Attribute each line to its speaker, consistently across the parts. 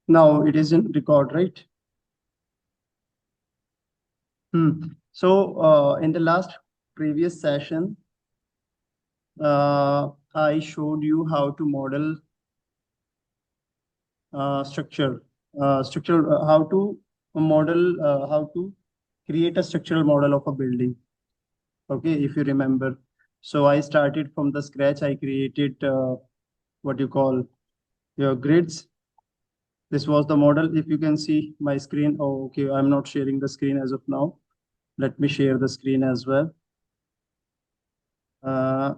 Speaker 1: Now it is in record, right? So in the last previous session, I showed you how to model how to model, how to create a structural model of a building. Okay, if you remember. So I started from the scratch. I created what you call your grids. This was the model. If you can see my screen. Oh, okay. I'm not sharing the screen as of now. Let me share the screen as well. Uh,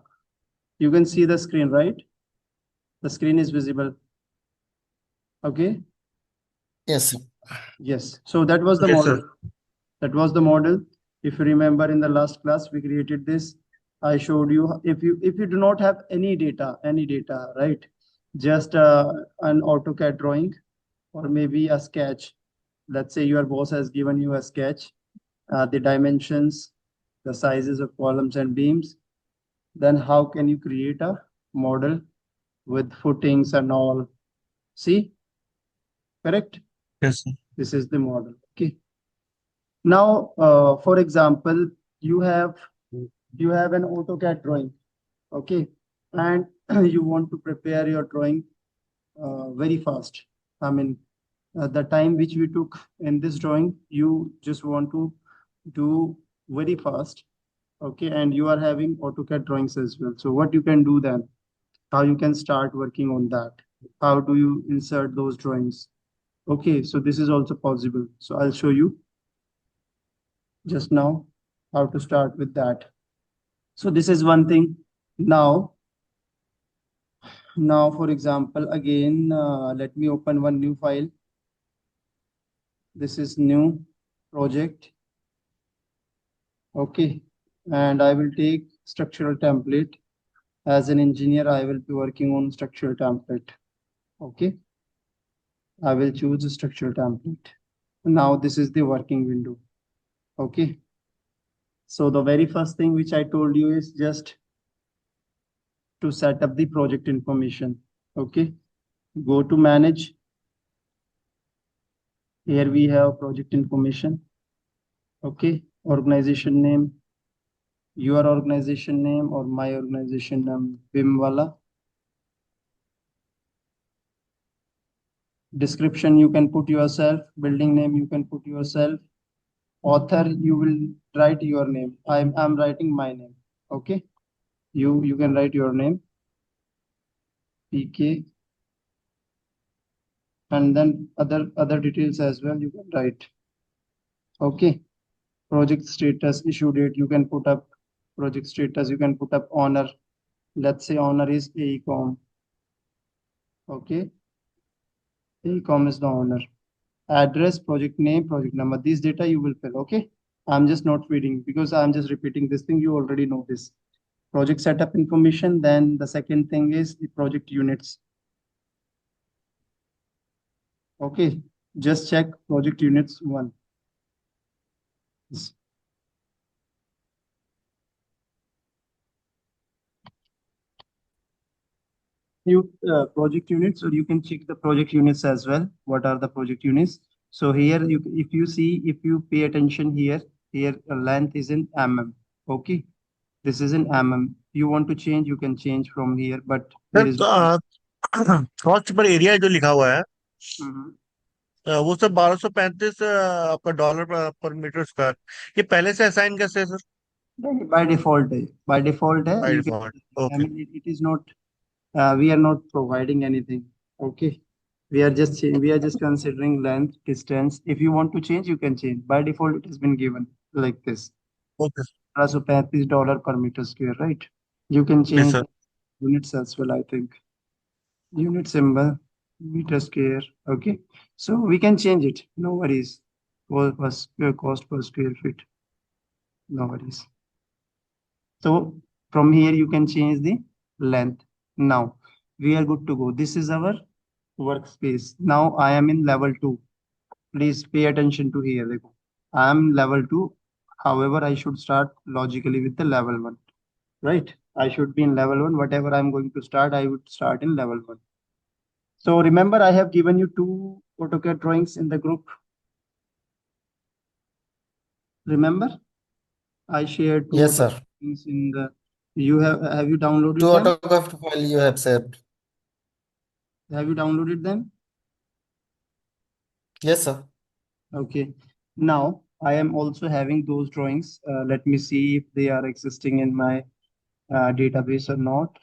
Speaker 1: you can see the screen, right? The screen is visible. Okay.
Speaker 2: Yes.
Speaker 1: Yes. So that was the
Speaker 2: Yes,
Speaker 1: model.
Speaker 2: sir.
Speaker 1: That was the model. If you remember in the last class, we created this. I showed you if you do not have any data, right? Just an AutoCAD drawing or maybe a sketch. Let's say your boss has given you a sketch, the dimensions, the sizes of columns and beams. Then how can you create a model with footings and all? See, correct?
Speaker 2: Yes, sir.
Speaker 1: This is the model. Okay. Now, for example, you have you have an AutoCAD drawing, okay, and you want to prepare your drawing very fast. I mean, the time which we took in this drawing, you just want to do very fast, okay, and you are having AutoCAD drawings as well. So what you can do then? How you can start working on that? How do you insert those drawings? Okay, so this is also possible. So I'll show you just now how to start with that. So this is one thing. Now, for example, again, let me open one new file. This is new project. Okay. And I will take structural template. As an engineer, I will be working on structural template. Okay. I will choose a structural template. Now this is the working window. Okay. So the very first thing which I told you is just to set up the project information. Okay. Go to manage. Here we have project information. Okay. Organization name, your organization name or my organization name, Bimwala. Description you can put yourself. Building name you can put yourself. Author you will write your name. I'm writing my name. Okay. You can write your name. PK, and then other details as well you can write. Okay. Project status, issue date you can put up. Project status you can put up owner. Let's say owner is AECOM. Okay. AECOM is the owner. Address, project name, project number. These data you will fill. Okay. I'm just not reading because I'm just repeating this thing. You already know this. Project setup information. Then the second thing is the project units. Okay. Just check project units one. You project units, or you can check the project units as well. What are the project units? So here you, if you pay attention here, length is in mm. Okay, this is in mm. You want to change, you can change from here, but there
Speaker 2: sir
Speaker 1: is
Speaker 2: cost per area जो लिखा हुआ है,
Speaker 1: Mhm.
Speaker 2: वो सब 1235 आपका dollar पर metre square, ये पहले से असाइन कैसे है सर?
Speaker 1: By default है, by default है,
Speaker 2: by
Speaker 1: you can,
Speaker 2: default,
Speaker 1: I
Speaker 2: okay.
Speaker 1: mean it is not, we are not providing anything. Okay, we are just considering length, distance. If you want to change, you can change. By default it has been given like this.
Speaker 2: Okay.
Speaker 1: $35 per meter square, right? You can
Speaker 2: yes
Speaker 1: change
Speaker 2: sir.
Speaker 1: the units as well, I think. Unit symbol, meter square. Okay. So we can change it. No worries. Cost per square feet. No worries. So from here you can change the length. Now we are good to go. This is our workspace. Now I am in level 2. Please pay attention to here. देखो. I am level 2. However, I should start logically with the level 1. Right? I should be in level 1. Whatever I'm going to start, I would start in level 1. So remember, I have given you two AutoCAD drawings in the group? Remember, I shared two
Speaker 3: Yes,
Speaker 1: AutoCAD
Speaker 3: sir.
Speaker 1: drawings in the. Have you
Speaker 3: Two
Speaker 1: downloaded them?
Speaker 3: AutoCAD file you have saved.
Speaker 1: Have you downloaded them?
Speaker 3: Yes, sir.
Speaker 1: Okay. Now I am also having those drawings. Let me see if they are existing in my database or not.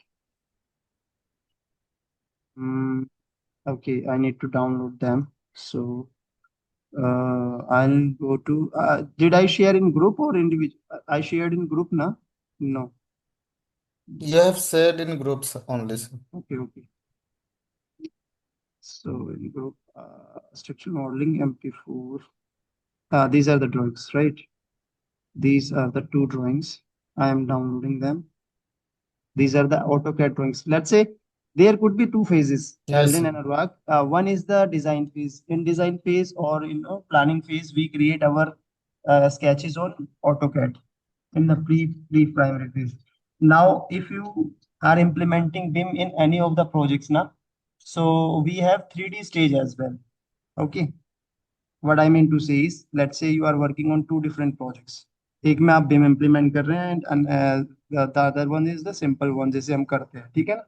Speaker 1: Mm, okay, I need to download them. So I'll go to. Did I share in group or individual? I shared in group, na? No.
Speaker 3: You have shared in groups only, sir.
Speaker 1: Okay, okay. So in group, structural modeling MP4. These are the drawings, right? These are the two drawings. I am downloading them. These are the AutoCAD drawings. Let's say there could be two phases,
Speaker 3: Yes,
Speaker 1: Aldrin
Speaker 3: sir.
Speaker 1: and Anurag. One is the design phase. In design phase or planning phase, we create our sketches on AutoCAD in the pre-primary phase. Now, if you are implementing BIM in any of the projects now, so we have 3D stage as well. Okay. What I mean to say is, let's say you are working on two different projects. एक में आप BIM implement कर रहे हैं and the other one is the simple one जैसे हम करते हैं, ठीक है ना?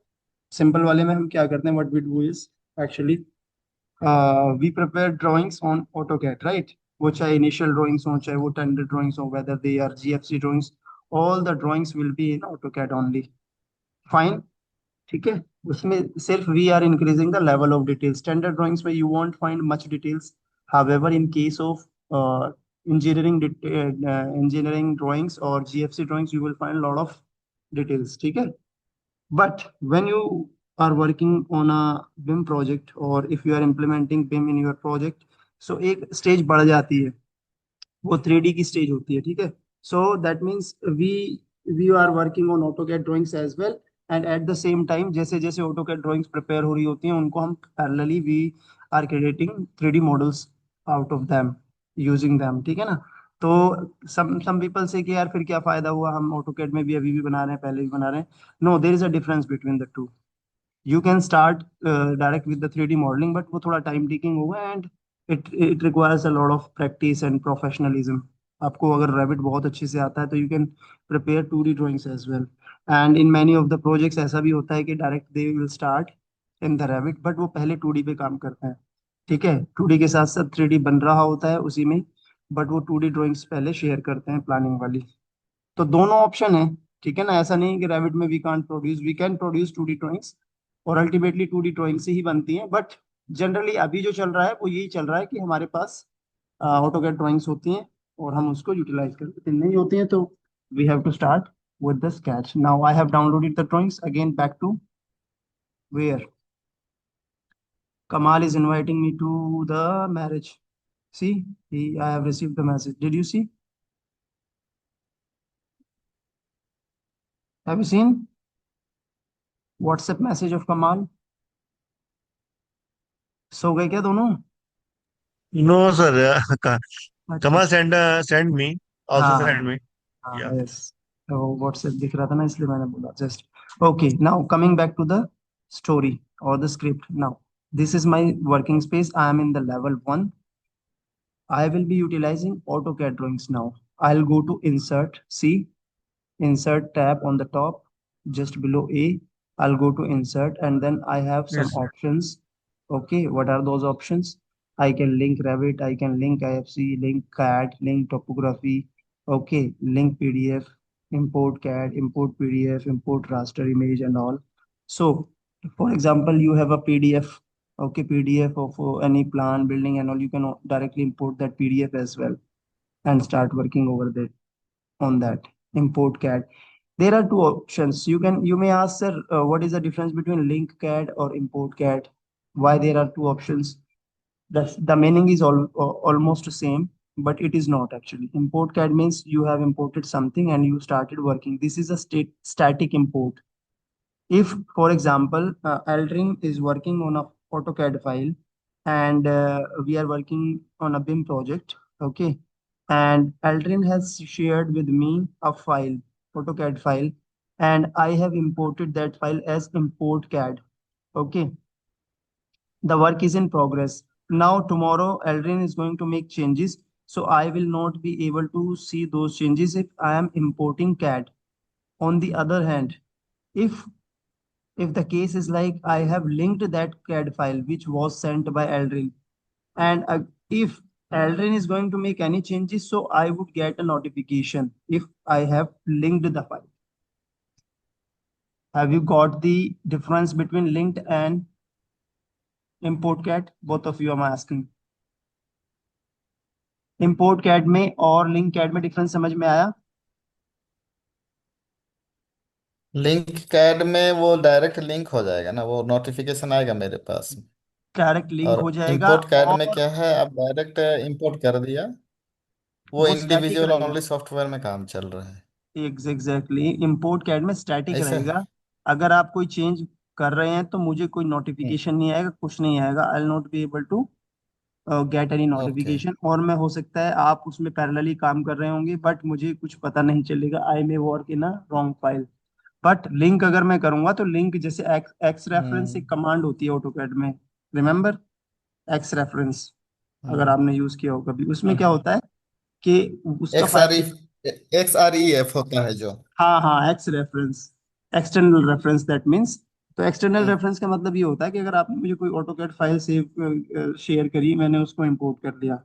Speaker 1: Simple वाले में हम क्या करते हैं? What we do is actually we prepare drawings on AutoCAD, right? वो चाहे initial drawings हो, चाहे वो tender drawings हो, whether they are GFC drawings, all the drawings will be in AutoCAD only. Fine. ठीक है, उसमें सिर्फ we are increasing the level of details. Standard drawings में you won't find much details. However in case of engineering drawings और GFC drawings you will find lot of details, ठीक है. But when you are working on a BIM project और if you are implementing BIM in your project, so एक stage बढ़ जाती है, वो 3D की स्टेज होती है, ठीक है. So that means we we are working on AutoCAD drawings as well. And at the same time जैसे जैसे ऑटोकैड ड्राइंग्स प्रिपेयर हो रही होती हैं उनको हम parallelly we are creating 3D models out of them, using them, ठीक है ना. तो सम पीपल से कि यार फिर क्या फायदा हुआ, हम ऑटोकैड में भी अभी भी बना रहे हैं, पहले भी बना रहे हैं. No, there is a difference between the two. You can start direct with the 3D modeling, but वो थोड़ा time taking होगा and it requires a lot of practice and professionalism. आपको अगर Revit बहुत अच्छे से आता है तो you can prepare 2D drawings as well. And in many of the projects ऐसा भी होता है कि direct they will start in the Revit, but वो पहले 2D पे काम करते हैं, ठीक है. 2D के साथ साथ 3D बन रहा होता है उसी में, बट वो 2D ड्राइंग्स पहले शेयर करते हैं प्लानिंग वाली. तो दोनों ऑप्शन है, ठीक है ना. ऐसा नहीं कि रैबिट में we can't produce, we can produce 2D drawings और अल्टीमेटली 2D ड्राइंग से ही बनती हैं. बट जनरली अभी जो चल रहा है वो यही चल रहा है कि हमारे पास ऑटोकैड ड्राइंग्स होती हैं और हम उसको यूटिलाइज करते हैं. नहीं होती हैं तो we have to start with the sketch. Now I have downloaded the drawings. Again, back to where Kamal is inviting me to the marriage. See, I have received the message. Did you see? Have you seen WhatsApp message of Kamal? सो गए क्या दोनों?
Speaker 2: No sir.
Speaker 1: अच्छा.
Speaker 2: कमा send me, also
Speaker 1: हाँ
Speaker 2: send me. Yeah.
Speaker 1: हाँ, yes. तो WhatsApp दिख रहा था ना इसलिए मैंने बोला just. Okay, now coming back to the story और the script. Now this is my working space. I am in the level 1. I will be utilizing AutoCAD drawings now. I'll go to insert. See, insert tab on the top, just below A. I'll go to insert and then I have some
Speaker 2: Yes.
Speaker 1: options. Okay, what are those options? I can link Revit, I can link IFC, link CAD, link topography. Okay, link PDF, import CAD, import PDF, import raster image and all. So, for example, you have a PDF. Okay, PDF of any plan, building and all. You can directly import that PDF as well and start working over there on that. Import CAD. There are two options. You may ask, sir, what is the difference between link CAD or import CAD? Why there are two options? The meaning is almost same, but it is not actually. Import CAD means you have imported something and you started working. This is a static import. If, for example, Aldrin is working on a AutoCAD file and we are working on a BIM project, okay, and Aldrin has shared with me a file, AutoCAD file, and I have imported that file as import CAD. Okay, the work is in progress. now tomorrow Aldrin is going to make changes, so I will not be able to see those changes if I am importing CAD. On the other hand, if the case is like I have linked that CAD file which was sent by Aldrin, and if Aldrin is going to make any changes, so I would get a notification if I have linked the file. Have you got the difference between linked and import CAD? Both of you, I'm asking. import CAD में और link CAD में difference समझ में आया?
Speaker 3: Link CAD में वो direct link हो जाएगा ना, वो नोटिफिकेशन आएगा मेरे पास।
Speaker 1: डायरेक्ट लिंक
Speaker 3: और
Speaker 1: हो जाएगा
Speaker 3: इंपोर्ट कैड में
Speaker 1: और
Speaker 3: क्या है, आप डायरेक्ट इंपोर्ट कर दिया, वो
Speaker 1: वो स्टैटिक
Speaker 3: इंडिविजुअल
Speaker 1: रहेगा।
Speaker 3: ओनली सॉफ्टवेयर में काम चल रहा है।
Speaker 1: एग्जैक्टली इंपोर्ट कैड में स्टैटिक
Speaker 3: ऐसा
Speaker 1: रहेगा।
Speaker 3: है।
Speaker 1: अगर आप कोई चेंज कर रहे हैं तो मुझे कोई नोटिफिकेशन नहीं आएगा, कुछ नहीं आएगा। I will not be able to get any
Speaker 3: okay.
Speaker 1: Notification. और मैं हो सकता है आप उसमें पैरेलली काम कर रहे होंगे बट मुझे कुछ पता नहीं चलेगा। I may work in a wrong file. But link अगर मैं करूंगा तो लिंक जैसे एक्स रेफरेंस एक
Speaker 3: हम्म।
Speaker 1: कमांड होती है ऑटोकैड में, रिमेंबर एक्स रेफरेंस? अगर
Speaker 3: हम्म।
Speaker 1: आपने यूज किया हो कभी, उसमें क्या होता है कि उसका
Speaker 3: x are
Speaker 1: file.
Speaker 3: E x R E F होता है जो।
Speaker 1: हाँ हाँ, x reference, external reference that means. तो एक्सटर्नल
Speaker 3: हम्म।
Speaker 1: रेफरेंस का मतलब ये होता है कि अगर आपने मुझे कोई ऑटोकैड फाइल सेव शेयर करी, मैंने उसको इंपोर्ट कर लिया,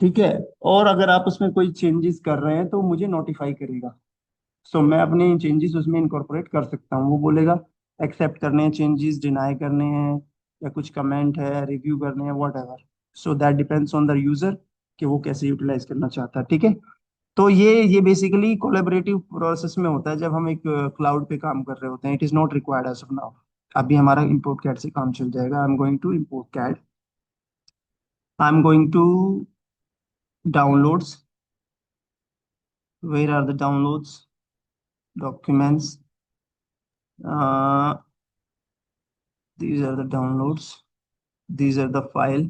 Speaker 1: ठीक है, और अगर आप उसमें कोई चेंजेस कर रहे हैं तो मुझे नोटिफाई करेगा। सो मैं अपने चेंजेस उसमें इनकॉर्पोरेट कर सकता हूँ। वो बोलेगा एक्सेप्ट करने हैं चेंजेस, डिनाई करने हैं, या कुछ कमेंट है, रिव्यू करने हैं, what ever. So that depends on the user कि वो कैसे यूटिलाइज करना चाहता है, ठीक है। तो ये बेसिकली कोलेबरेटिव प्रोसेस में होता है जब हम एक क्लाउड पे काम कर रहे होते हैं। It is not required as of now. अभी हमारा इंपोर्ट कैड से काम चल जाएगा। I am going to import CAD. I am going to downloads. Where are the downloads? Documents. These are the downloads. These are the file.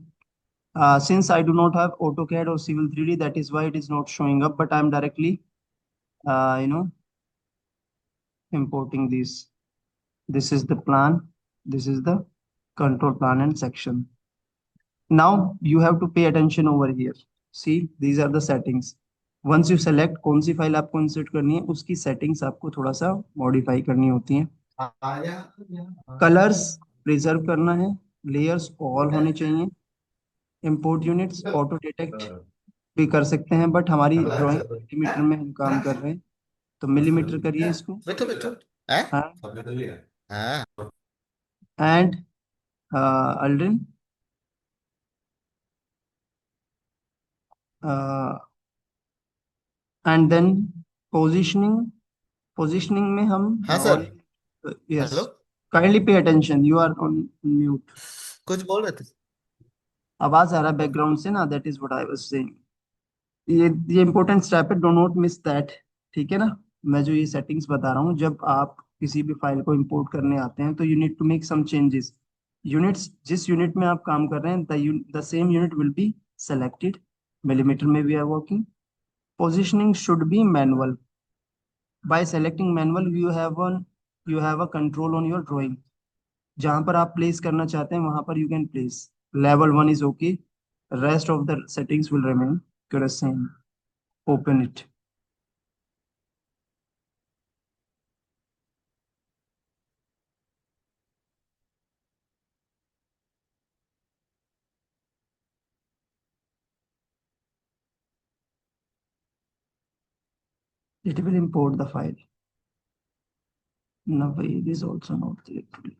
Speaker 1: Since I do not have AutoCAD or Civil 3D, that is why it is not showing up, but I'm directly, you know, importing these. This is the plan. This is the control plan and section. Now you have to pay attention over here. See, these are the settings. Once you select कौन सी file आपको insert करनी है, उसकी settings आपको थोड़ा सा modify करनी होती हैं। कलर्स प्रिजर्व करना है, लेयर्स ऑल होने चाहिए, इंपोर्ट यूनिट्स ऑटो डिटेक्ट भी कर सकते हैं, बट हमारी ड्राइंग मिलीमीटर में हम काम कर रहे हैं तो मिलीमीटर करिए इसको।
Speaker 3: बैठो बैठो। हैं?
Speaker 1: हाँ।
Speaker 3: हाँ।
Speaker 1: And Aldrin, and then positioning. Positioning में हम
Speaker 3: हाँ
Speaker 1: और
Speaker 3: sir.
Speaker 1: Yes,
Speaker 3: hello.
Speaker 1: Kindly pay attention, you are on mute.
Speaker 3: कुछ बोल रहे थे?
Speaker 1: आवाज आ रहा है
Speaker 3: ओके।
Speaker 1: बैकग्राउंड से ना, that is what I was saying. ये इंपॉर्टेंट स्टेप है, डो नॉट मिस दैट, ठीक है ना। मैं जो ये सेटिंग्स बता रहा हूँ, जब आप किसी भी फाइल को इंपोर्ट करने आते हैं तो you need to make some changes. Units, जिस यूनिट में आप काम कर रहे हैं, the same unit will be selected. Millimetre में we are working. Positioning should be manual. By selecting manual you have a control on your drawing. जहां पर आप प्लेस करना चाहते हैं वहां पर you can place. Level 1 is okay, rest of the settings will remain same. Open it. It will import the file. No, it is also not there today.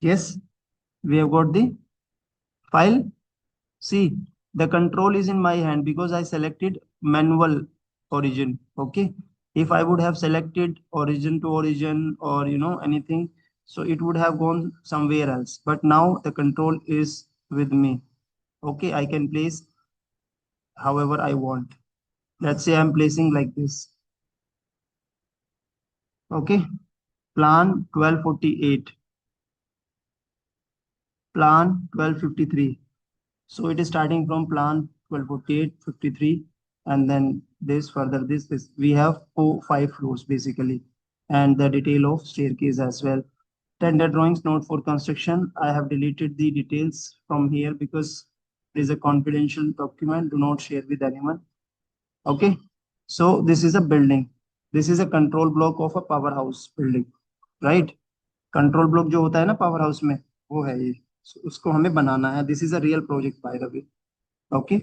Speaker 1: Yes, we have got the file. See, the control is in my hand because I selected manual origin. Okay. If I would have selected origin to origin or anything, so it would have gone somewhere else. But now the control is with me. Okay, I can place however I want. Let's say I'm placing like this. Okay, plan 1248. plan 1253. So it is starting from plan 1248, 53, and then this further this. We have 5 floors basically, and the detail of staircase as well. Tender drawings not for construction. I have deleted the details from here because it is a confidential document. Do not share with anyone. Okay. So this is a building. This is a control block of a powerhouse building, right? Control block जो होता है ना power house में, वो है ये। So, उसको हमें बनाना है। This is a real project by the way. Okay,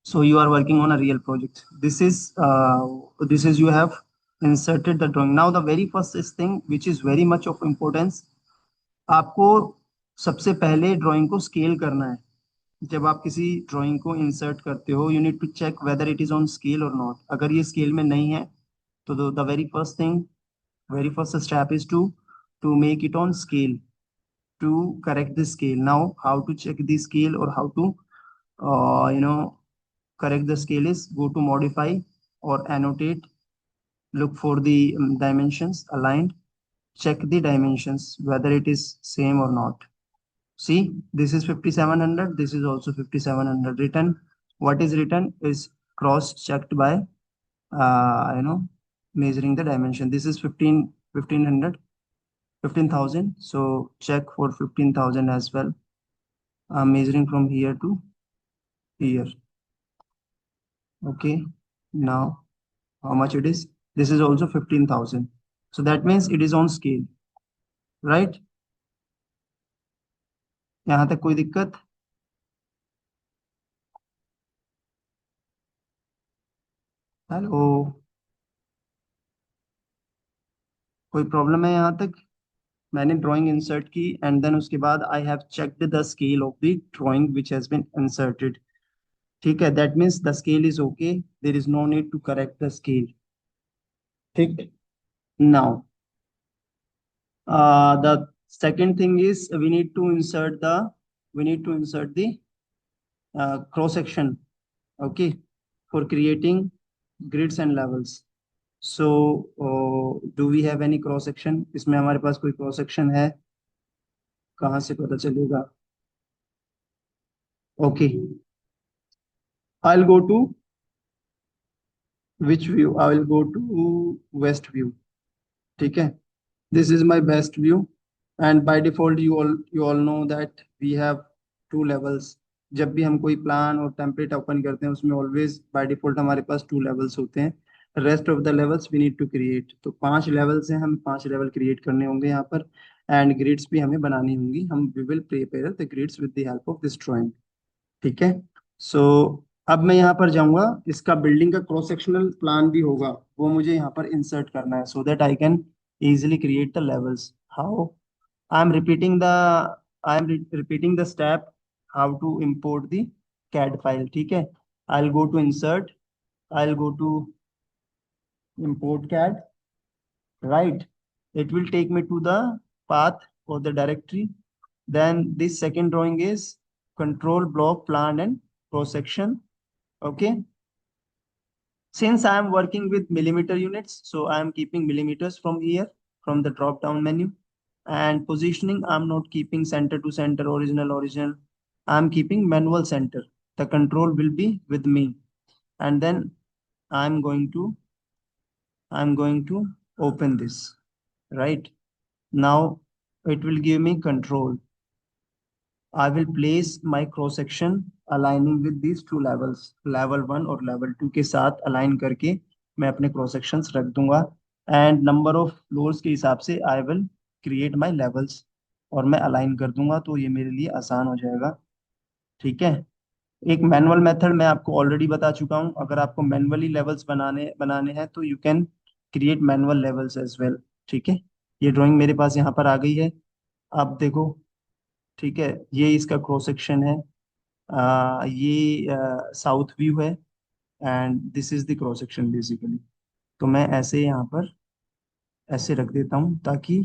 Speaker 1: so you are working on a real project. This is you have inserted the drawing. Now the very first is thing which is very much of importance, आपको सबसे पहले drawing को scale करना है। जब आप किसी drawing को इंसर्ट करते हो, you need to check whether it is on scale और नॉट। अगर ये स्केल में नहीं है तो the very first thing, very first step is to make it on scale, to correct the scale. Now how to check the scale or how to correct the scale is go to modify or annotate, look for the dimensions aligned, check the dimensions whether it is same or not. See, this is 5700, this is also 5700 written. What is written is cross checked by measuring the dimension. This is 1500, 15,000. So check for 15,000 as well. I'm measuring from here to here. Okay. Now how much it is? This is also 15,000. So that means it is on scale, right? यहाँ तक कोई दिक्कत? Hello, कोई problem है यहाँ तक? मैंने drawing insert की एंड देन उसके बाद I have checked the scale of the drawing which has been inserted. ठीक है, that means the scale is okay, there is no need to correct the scale. ठीक, now the second thing is we need to insert the cross section, okay, for creating grids and levels. So do we have any cross section? इसमें हमारे पास कोई cross section है? कहाँ से पता चलेगा? Okay, I'll go to which view? I will go to west view. ठीक है, this is my best view, and by default you all know that we have 2 levels. जब भी हम कोई प्लान और टेम्पलेट ओपन करते हैं उसमें ऑलवेज बाय डिफॉल्ट हमारे पास 2 लेवल्स होते हैं। Rest of the levels we need to create. तो 5 लेवल्स हैं, हम 5 लेवल क्रिएट करने होंगे यहाँ पर, एंड ग्रिड्स भी हमें बनानी होंगी। हम we will prepare the grids with the help of this drawing. ठीक है, सो अब मैं यहाँ पर जाऊंगा, इसका बिल्डिंग का क्रॉस सेक्शनल प्लान भी होगा, वो मुझे यहाँ पर इंसर्ट करना है so that I can easily create the levels. How? I'm repeating the repeating the step how to import the CAD file. ठीक है, I'll go to insert, I'll go to import CAD, right? It will take me to the path or the directory. Then this second drawing is control block plan and cross section. Okay, since I am working with millimeter units, so I am keeping millimeters from here, from the drop down menu. And positioning, I'm not keeping center to center, original. I'm keeping manual center. The control will be with me. And then I'm going to open this, right? Now it will give me control. I will place my cross section aligning with these 2 levels, level 1 और level 2 के साथ align करके मैं अपने cross sections रख दूंगा, and number of floors के हिसाब से I will create my levels और मैं अलाइन कर दूंगा, तो ये मेरे लिए आसान हो जाएगा। ठीक है, एक मैनुअल मेथड मैं आपको ऑलरेडी बता चुका हूँ। अगर आपको मैनुअली लेवल्स बनाने हैं तो you can create manual levels as well. ठीक है, ये ड्राइंग मेरे पास यहाँ पर आ गई है, आप देखो। ठीक है, ये इसका क्रॉस सेक्शन है, ये साउथ व्यू है, and this is the cross section basically. तो मैं ऐसे यहाँ पर ऐसे रख देता हूँ ताकि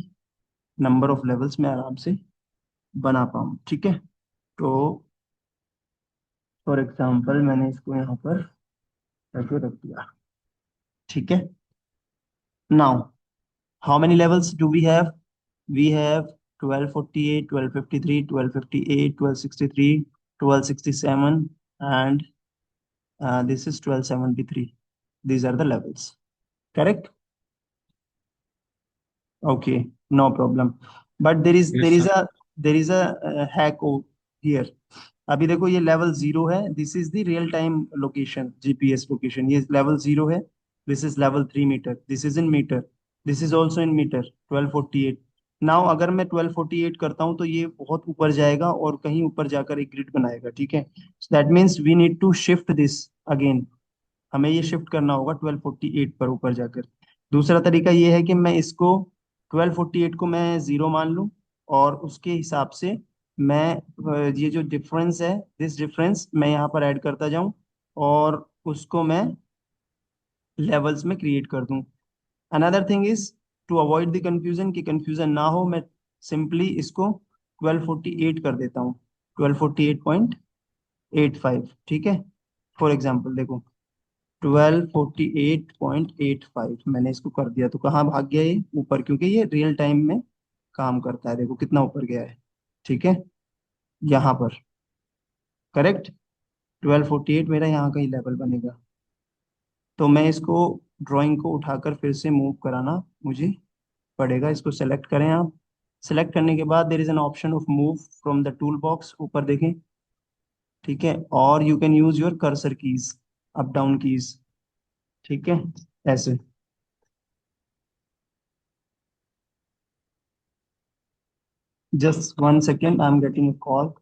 Speaker 1: नंबर ऑफ लेवल्स में आराम से बना पाऊँ। ठीक है, तो फॉर एग्जांपल मैंने इसको यहाँ पर ऐसे रख दिया। ठीक है, now how many levels do we have? We have 1248, 1253, 1258, 1263, 1267, and this is 1273. These are the levels. Correct? Okay, no problem. But there is
Speaker 2: Yes, sir.
Speaker 1: hack here. अभी देखो ये लेवल 0 है. This is the real time location, GPS location. ये level 0 है. This is level 3 meter. This is in meter. This is also in meter. 1248. Now अगर मैं 1248 करता हूँ तो ये बहुत ऊपर जाएगा और कहीं ऊपर जाकर एक ग्रिड बनाएगा. ठीक है. That means we need to shift this again. हमें ये शिफ्ट करना होगा 1248 पर ऊपर जाकर. दूसरा तरीका ये है कि मैं इसको 1248 को मैं 0 मान लूं और उसके हिसाब से मैं ये जो डिफरेंस है, दिस डिफरेंस मैं यहाँ पर ऐड करता जाऊं और उसको मैं लेवल्स में क्रिएट कर दूं. Another thing is to avoid the confusion, कि कंफ्यूजन ना हो, मैं सिंपली इसको 1248 कर देता हूँ. 1248.85. ठीक है. फॉर एग्जाम्पल देखो 1248.85 मैंने इसको कर दिया तो कहाँ भाग गया ये? ऊपर, क्योंकि ये रियल टाइम में काम करता है. देखो कितना ऊपर गया है. ठीक है. यहाँ पर. करेक्ट. 1248 मेरा यहाँ का ही लेवल बनेगा. तो मैं इसको ड्राइंग को उठाकर फिर से मूव कराना मुझे पड़ेगा. इसको सेलेक्ट करें आप. सेलेक्ट करने के बाद there is an option of move from the tool box. ऊपर देखें. ठीक है. और you can use your cursor keys, up down keys. ठीक है. ऐसे. Just 1 second, I'm getting a call.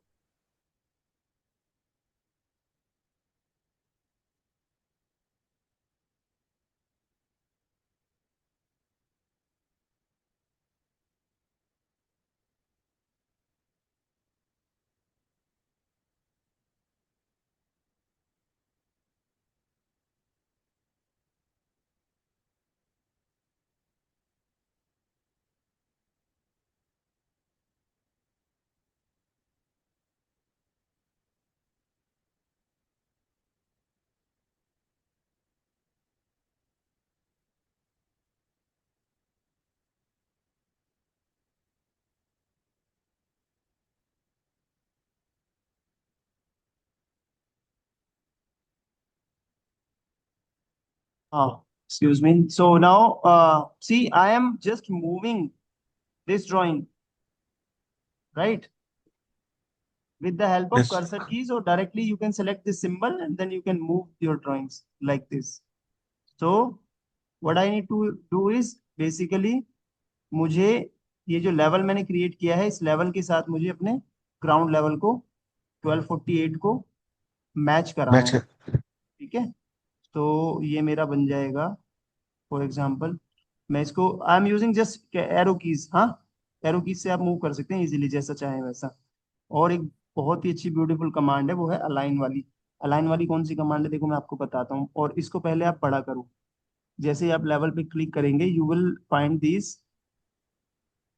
Speaker 1: Excuse me. So now, see, I am just moving this drawing, right? With the help of
Speaker 2: Yes.
Speaker 1: cursor keys, or directly you can select this symbol and then you can move your drawings like this. So what I need to do is basically मुझे ये जो level मैंने create किया है, इस level के साथ मुझे अपने ग्राउंड लेवल को 1248 को मैच कराना
Speaker 2: मैच
Speaker 1: है. ठीक है. तो ये मेरा बन जाएगा. फॉर एग्जाम्पल मैं इसको I am using just arrow keys. हाँ, एरो कीज से आप मूव कर सकते हैं इजीली, जैसा चाहें वैसा. और एक बहुत ही अच्छी ब्यूटीफुल कमांड है, वो है अलाइन वाली. अलाइन वाली कौन सी कमांड है? देखो मैं आपको बताता हूँ, और इसको पहले आप पढ़ा करो. जैसे ही आप लेवल पे क्लिक करेंगे you will find these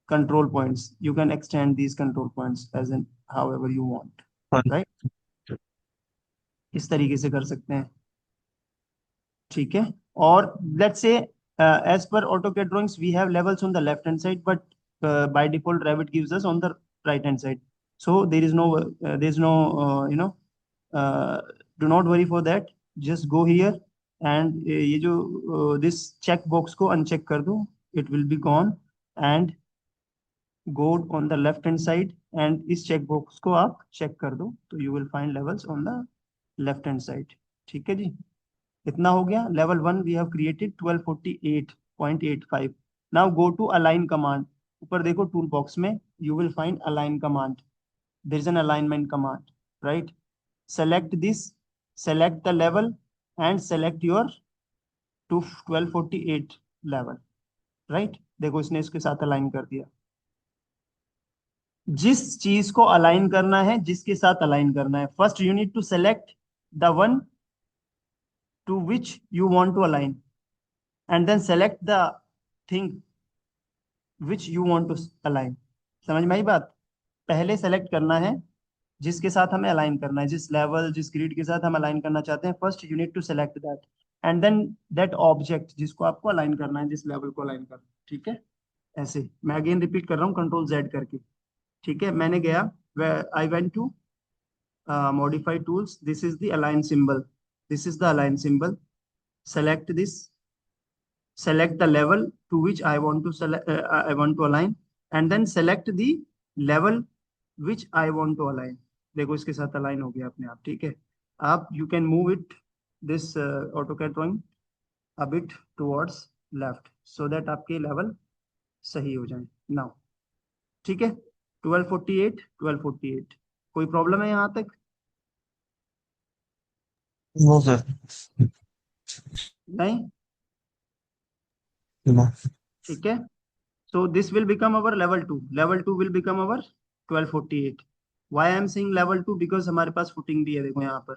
Speaker 1: control points. You can extend these control points as and however you want. Right. इस तरीके से कर सकते हैं. ठीक है. और let's say as per AutoCAD drawings we have levels on the left hand side, but by default Revit gives us on the right hand side. So there is no uh, do not worry for that. Just go here and ये जो this check box को uncheck कर दो. It will be gone. And go on the left hand side and इस check box को आप check कर दो तो you will find levels on the left hand side. ठीक है जी. इतना हो गया. Level 1 we have created 1248.85. Now go to align command. ऊपर देखो टूल बॉक्स में you will find align command. There is an alignment command. Right. Select this, select the level and select your to 1248 level. Right. देखो इसने इसके साथ align कर दिया. जिस चीज को अलाइन करना है, जिसके साथ अलाइन करना है, first you need to select the one to which you want to align, and then select the thing which you want to align. समझ में आई बात? पहले सेलेक्ट करना है जिसके साथ हमें अलाइन करना है, जिस लेवल जिस ग्रिड के साथ हम अलाइन करना चाहते हैं. First you need to select that and then that object जिसको आपको अलाइन करना है, जिस लेवल को अलाइन करना है. ठीक है. ऐसे मैं अगेन रिपीट कर रहा हूँ कंट्रोल जेड करके, ठीक है। मैंने गया, I went to modify tools, this is the align symbol, this is the align symbol, select this, select the level to which I want to select, I want to align, and then select the level which I want to align. देखो इसके साथ align हो गया अपने आप, ठीक है। आप you can move it this AutoCAD drawing a bit towards left so that आपके लेवल सही हो जाए नाउ, ठीक है। 1248 1248, कोई प्रॉब्लम है यहाँ तक?
Speaker 2: No sir.
Speaker 1: नहीं,
Speaker 2: नो।
Speaker 1: ठीक है। So this will become our level 2. Level 2 will become our 1248. Why I am saying level 2? Because हमारे पास footing भी है, देखो यहाँ पर।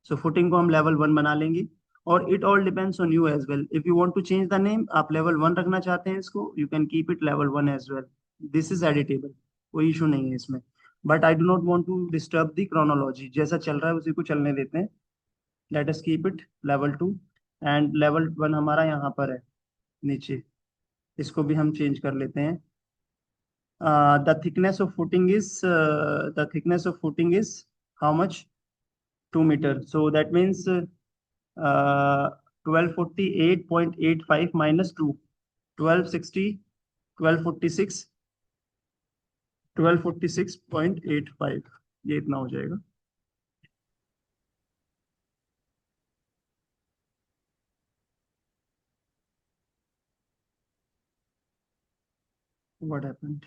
Speaker 1: So footing को हम level 1 बना लेंगे। और it all depends on you as well. If you want to change the name, आप level 1 रखना चाहते हैं इसको, you can keep it level 1 as well. This is editable. कोई issue नहीं है इसमें। But I do not want to disturb the chronology. जैसा चल रहा है उसी को चलने देते हैं। Let us keep it level 2. And level 1 हमारा यहाँ पर है नीचे, इसको भी हम चेंज कर लेते हैं। The thickness of footing is how much? 2 meter. So that means 1248.85 minus 2, 1260, 1246, 1246.85, ये इतना हो जाएगा। What happened?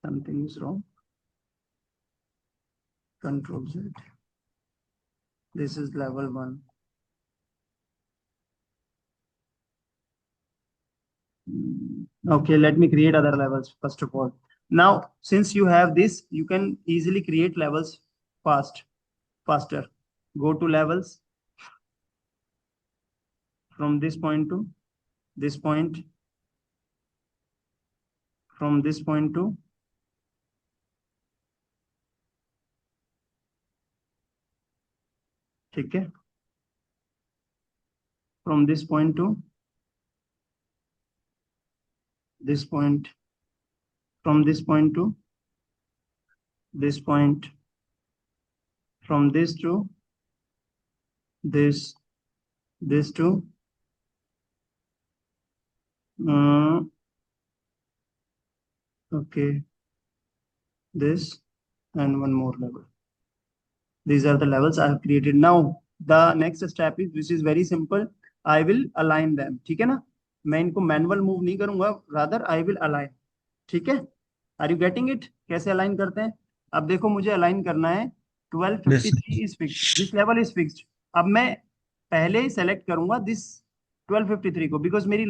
Speaker 1: Something is wrong. Control Z. This is level 1. Okay, let me create other levels first of all. Now, since you have this, you can easily create levels faster. Go to levels from this point to this point, from this point to ठीक है, from this point to this point, from this point to this point, from this to this, this to okay, this, and one more level. These are the levels I have created. Now the next step is, which is very simple, I will align them, ठीक है ना। मैं इनको manual move नहीं करूंगा, rather I will align, ठीक है। Are you getting it? कैसे अलाइन करते हैं? अब देखो मुझे अलाइन करना है, 1253 is fixed, this level is fixed. अब मैं पहले ही सेलेक्ट करूंगा दिस 1253 को, बिकॉज मेरी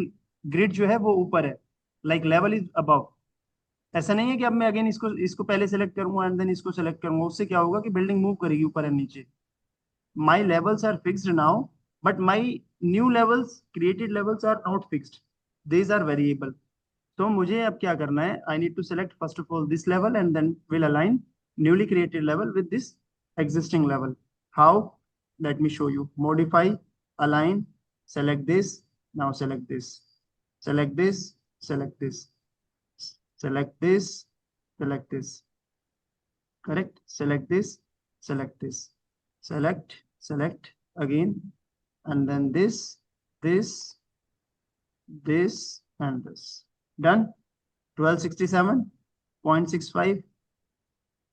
Speaker 1: ग्रिड जो है वो ऊपर है, लाइक लेवल इज अबव। ऐसा नहीं है कि अब मैं अगेन इसको इसको पहले सेलेक्ट करूंगा एंड देन इसको सेलेक्ट करूंगा, उससे क्या होगा कि बिल्डिंग मूव करेगी ऊपर एंड नीचे। My levels are fixed now, but my new levels, created levels are not fixed, these are variable. तो मुझे अब क्या करना है, I need to select first of all this level and then will align newly created level with this existing level. How? Let me show you. Modify, align, select this, now select this, select this, select this, select this, select this, correct, select this, select this, select again, and then this, and this. Done. 1267.65,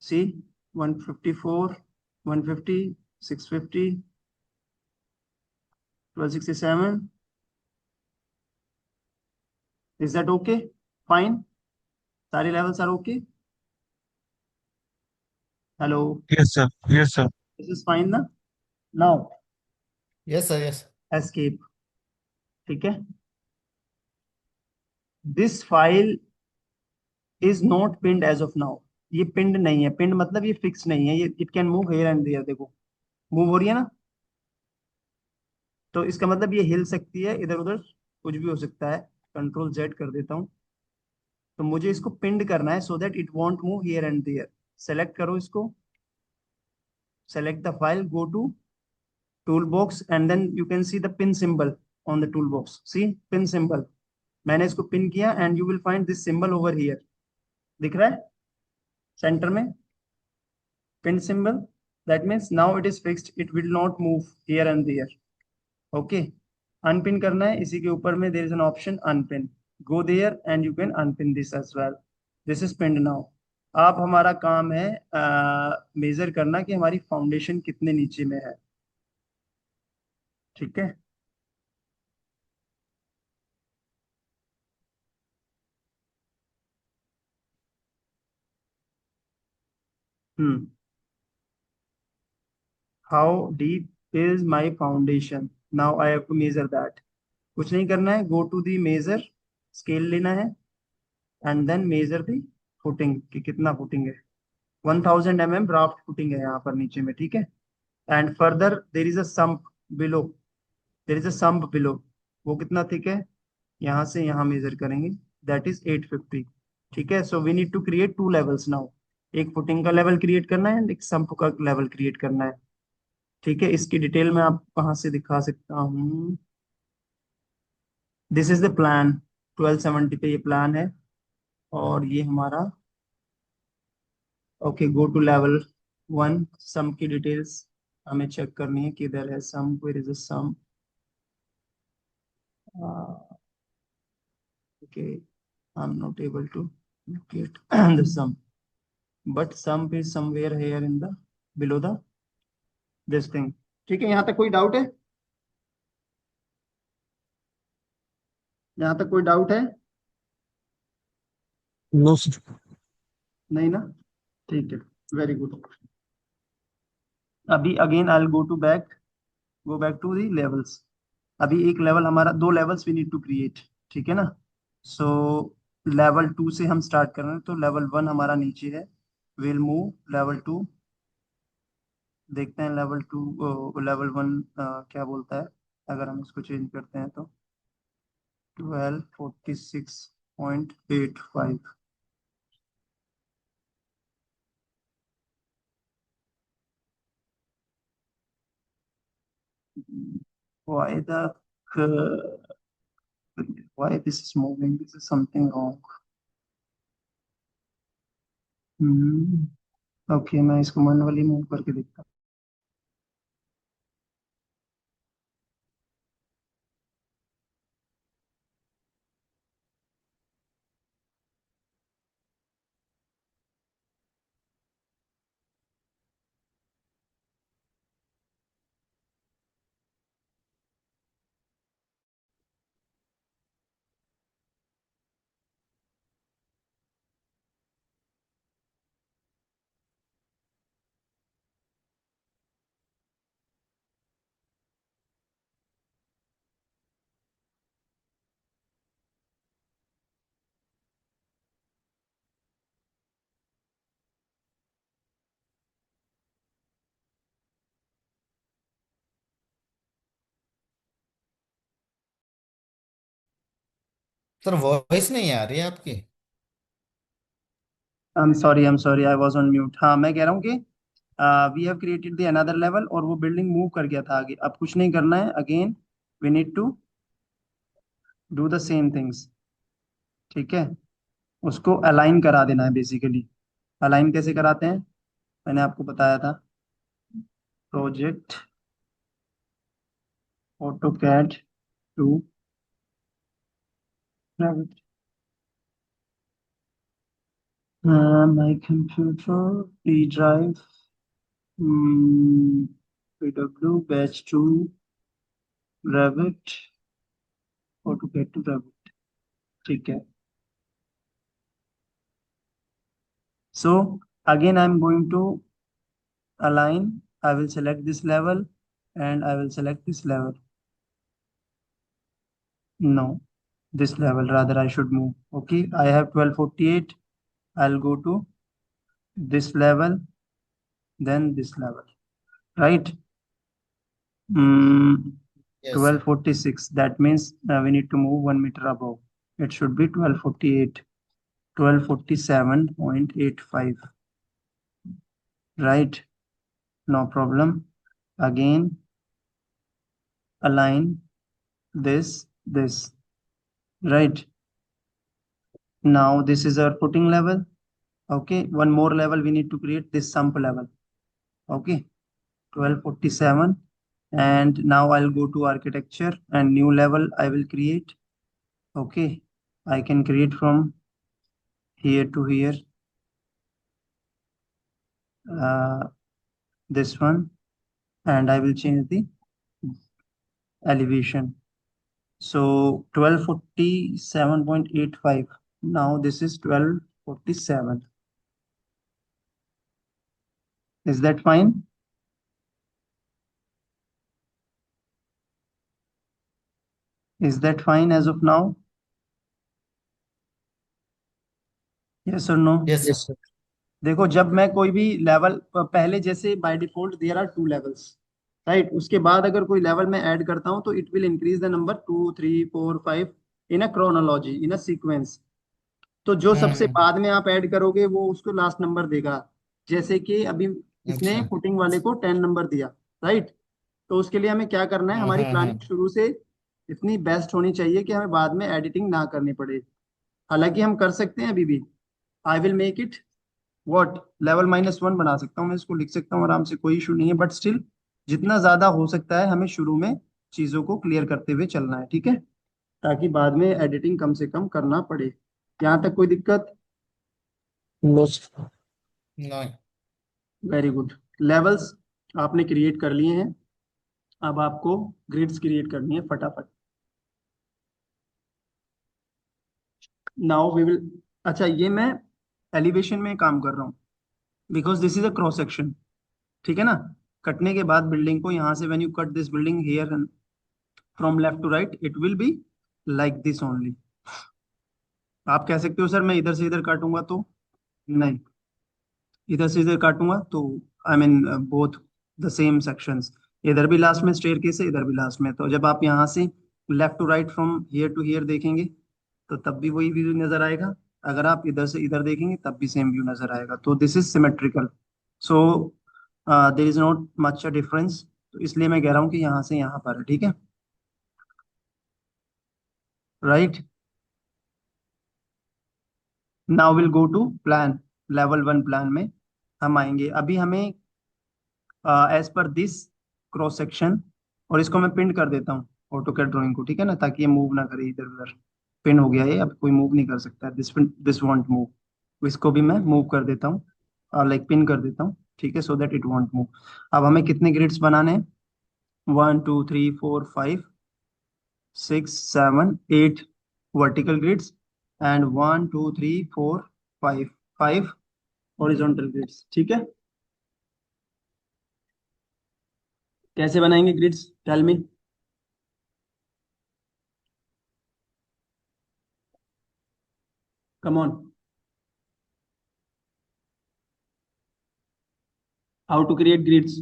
Speaker 1: see, 154, 150, 650, 1267. Is that okay? Fine. सारे levels are okay. Hello.
Speaker 2: Yes sir, yes sir.
Speaker 1: This is fine ना? Now
Speaker 3: yes sir, yes.
Speaker 1: escape. ठीक है। This file is not pinned as of now. ये पिंड नहीं है, पिंड मतलब ये फिक्स नहीं है, ये it can move here and there, देखो मूव हो रही है ना। तो इसका मतलब ये हिल सकती है इधर उधर, कुछ भी हो सकता है। कंट्रोल जेड कर देता हूँ। तो मुझे इसको पिंड करना है so that it won't move here and there. Select करो इसको, select the file, go to tool box, and then you can see the pin symbol on the toolbox. See pin symbol. मैंने इसको pin किया and you will find this symbol over here. दिख रहा है centre में pin symbol. That means now it is fixed. It will not move here and there. Okay. Unpin करना है, इसी के ऊपर में there is an option unpin. Go there and you can unpin this as well. This is pinned now. अब हमारा काम है मेजर करना कि हमारी फाउंडेशन कितने नीचे में है. ठीक है. How deep is my foundation? Now I have to measure that. कुछ नहीं करना है. Go to the measure. Scale लेना है and then measure the footing कि कितना footing है. 1000 mm raft footing है यहाँ पर नीचे में. ठीक है. And further there is a sump below. There is a sump below. वो कितना थिक है? यहाँ से यहाँ मेजर करेंगे. That is 850. ठीक है. So we need to create two levels now. एक फुटिंग का लेवल क्रिएट करना है, एक संप का लेवल क्रिएट करना है. ठीक है. इसकी डिटेल में आप कहाँ से दिखा सकता हूँ. This is the plan. 1270 पे ये प्लान है और ये हमारा. Okay. Go to level 1. Sum की डिटेल्स हमें चेक करनी है. किधर है sum? Where is the sum? okay, I'm not able to locate the sum, but sum is somewhere here in the below the this thing. ठीक है. यहाँ तक कोई डाउट है? यहाँ तक कोई डाउट है?
Speaker 2: No sir.
Speaker 1: नहीं ना. ठीक है. Very good. अभी again I go back to the levels. अभी एक लेवल हमारा, दो levels we need to create. ठीक है ना. सो लेवल 2 से हम स्टार्ट कर रहे हैं. तो लेवल 1 हमारा नीचे है. Will move level 2. देखते हैं लेवल 2 लेवल 1 क्या बोलता है. अगर हम इसको चेंज करते हैं तो 1246.85. why the why this is moving? This is something wrong. Okay. मैं इसको मैनुअली मूव करके देखता हूँ.
Speaker 3: सर वॉइस नहीं आ रही है आपकी.
Speaker 1: I am sorry I was on mute. हाँ, मैं कह रहा हूँ कि we have created the another level और वो बिल्डिंग मूव कर गया था आगे. अब कुछ नहीं करना है. Again we need to do the same things. ठीक है. उसको अलाइन करा देना है बेसिकली. अलाइन कैसे कराते हैं मैंने आपको बताया था. Project AutoCAD to my computer D drive pw batch 2 revit AutoCAD to revit. ठीक है. So again I'm going to align. I will select this level and I will select this level. No, this level rather I should move. Okay, I have 1248. I'll go to this level, then this level. Right.
Speaker 3: Yes,
Speaker 1: 1246. That means we need to move 1 meter above. It should be 1248. 1247.85. Right. No problem. Again, align this, right? Now this is our footing level. Okay, one more level we need to create, this sump level. Okay, 1247. And now I'll go to architecture and new level I will create. Okay, I can create from here to here, this one, and I will change the elevation. So 1247.85. Now this is 1247. Is that fine? Is that fine as of now? Yes or no?
Speaker 3: Yes
Speaker 2: yes sir.
Speaker 1: देखो, जब मैं कोई भी level, पहले जैसे by default there are 2 levels, right? उसके बाद अगर कोई लेवल मैं ऐड करता हूं तो it will increase the number 2 3 4 5 in a chronology, in a sequence. तो जो सबसे
Speaker 3: हम्म।
Speaker 1: बाद में आप ऐड करोगे वो उसको लास्ट नंबर देगा। जैसे कि अभी इसने
Speaker 3: अच्छा।
Speaker 1: फुटिंग वाले को 10 नंबर दिया, राइट? तो उसके लिए हमें क्या करना है, हमारी प्लानिंग शुरू से इतनी बेस्ट होनी चाहिए कि हमें बाद में एडिटिंग ना करनी पड़े। हालांकि हम कर सकते हैं अभी भी। I will make it what, level -1 बना सकता हूँ मैं, इसको लिख सकता हूँ आराम से, कोई इशू नहीं है। बट स्टिल जितना ज्यादा हो सकता है हमें शुरू में चीजों को क्लियर करते हुए चलना है, ठीक है? ताकि बाद में एडिटिंग कम से कम करना पड़े। यहाँ तक कोई दिक्कत?
Speaker 2: No sir.
Speaker 3: नहीं।
Speaker 1: Very good. लेवल्स आपने क्रिएट कर लिए हैं, अब आपको ग्रिड्स क्रिएट करनी है फटाफट। नाउ वी विल, अच्छा ये मैं एलिवेशन में काम कर रहा हूँ because this is a cross section, ठीक है ना? कटने के बाद बिल्डिंग को यहाँ से, when you cut this building here from left to right, it will be like this only. आप कह सकते हो सर मैं इधर से इधर काटूंगा तो, नहीं, इधर से इधर काटूंगा तो I mean both the same sections. इधर भी लास्ट में स्टेयर केस है, इधर भी लास्ट में। तो जब आप यहाँ से left to right from here to here देखेंगे तो तब भी वही व्यू नजर आएगा। अगर आप इधर से इधर देखेंगे तब भी सेम व्यू नजर आएगा। तो this is symmetrical. So there is not much a difference. तो इसलिए मैं कह रहा हूँ कि यहाँ से यहाँ पर है, ठीक है? Right. Now will go to plan, level 1 plan में हम आएंगे। अभी हमें as per this cross section, और इसको मैं पिन कर देता हूँ ऑटो कैड ड्राइंग को, ठीक है ना? ताकि ये मूव ना करे इधर उधर। पिन हो गया ये, अब कोई मूव नहीं कर सकता। This want move. इसको भी मैं मूव कर देता हूँ, लाइक पिन कर देता हूँ, ठीक है? So that it won't move. अब हमें कितने ग्रिड्स बनाने हैं? 1 2 3 4 5 6 7 8 vertical grids, and 1 2 3 4 5 horizontal grids, ठीक है? कैसे बनाएंगे grids, tell me. Come on, how to create grids?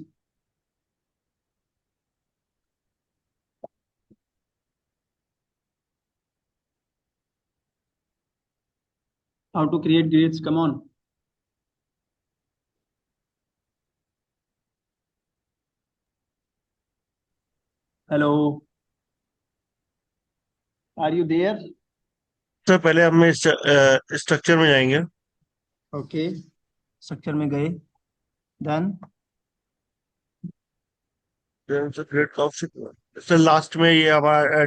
Speaker 1: How to create grids? Come on. Hello. Are you there?
Speaker 2: Sir पहले हम स्ट्रक्चर में जाएंगे।
Speaker 1: Okay. स्ट्रक्चर में गए, देन
Speaker 2: सर ग्रेड का ऑप्शन, सर लास्ट में ये हमारा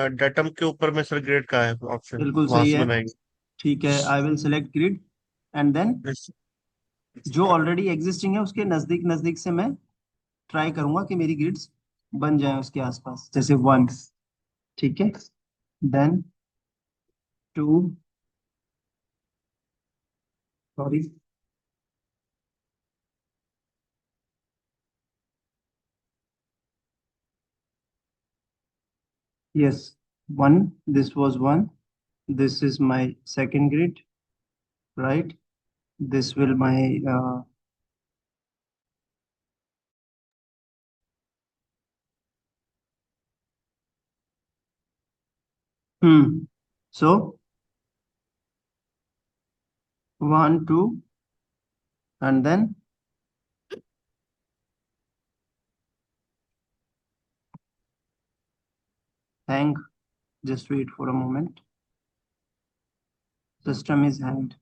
Speaker 2: डेटम के ऊपर में सर ग्रेड का है ऑप्शन,
Speaker 1: बिल्कुल
Speaker 2: वहां
Speaker 1: सही
Speaker 2: से
Speaker 1: है।
Speaker 2: बनाएंगे।
Speaker 1: ठीक है, I will select grid and then
Speaker 2: Yes,
Speaker 1: जो ऑलरेडी एग्जिस्टिंग है उसके नजदीक नजदीक से मैं ट्राई करूंगा कि मेरी ग्रिड्स बन जाए उसके आसपास, जैसे 1, ठीक है? Then 2, sorry, yes, 1, this was 1, this is my second grid, right? This will my so 1 2 and then hang. Just wait for a moment. System is hanged.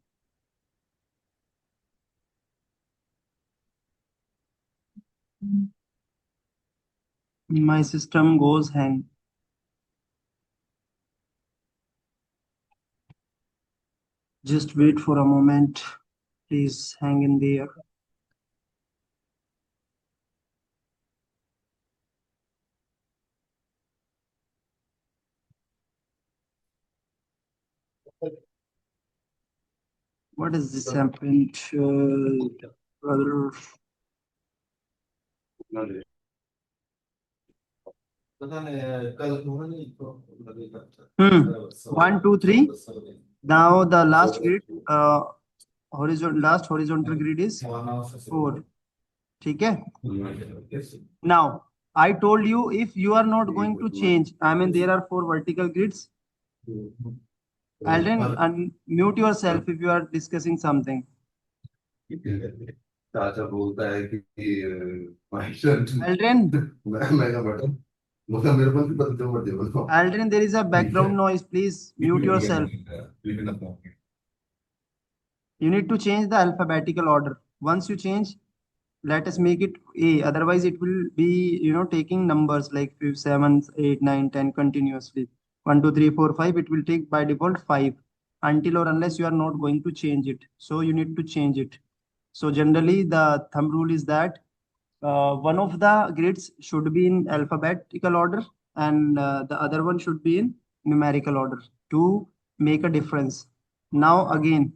Speaker 1: My system goes hang. Just wait for a moment. Please hang in there. What is this happened, brother? One, two, three. Now the last grid, last horizontal grid is 4. ठीक है? Now I told you if you are not going to change, I mean there are 4 vertical grids. Aldrin, unmute yourself if you are discussing something.
Speaker 4: चाचा बोलता है कि माइशन
Speaker 1: Aldrin,
Speaker 4: मैं का button बोला मेरे पास भी बटन जो मर्जी बोलो
Speaker 1: Aldrin, there is a background noise. Please mute yourself. You need to change the alphabetical order. Once you change, let us make it A. Otherwise, it will be, taking numbers like 5, 7, 8, 9, 10 continuously. 1, 2, 3, 4, 5. It will take by default 5 until or unless you are not going to change it. So you need to change it. So generally, the thumb rule is that one of the grids should be in alphabetical order and the other one should be in numerical order to make a difference. Now again,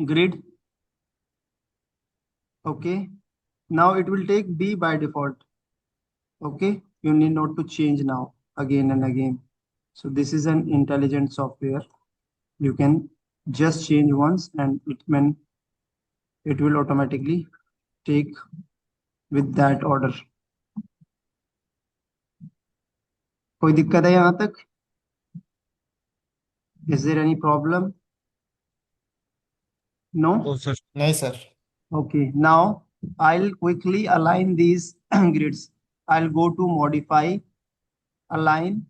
Speaker 1: grid. Okay. Now it will take B by default. Okay. You need not to change now again and again. So this is an intelligent software. You can just change once and it will automatically take with that order. कोई दिक्कत है यहाँ तक? Is there any problem? No?
Speaker 2: तो sir
Speaker 3: नहीं sir.
Speaker 1: Okay, now I'll quickly align these grids. I'll go to modify, align.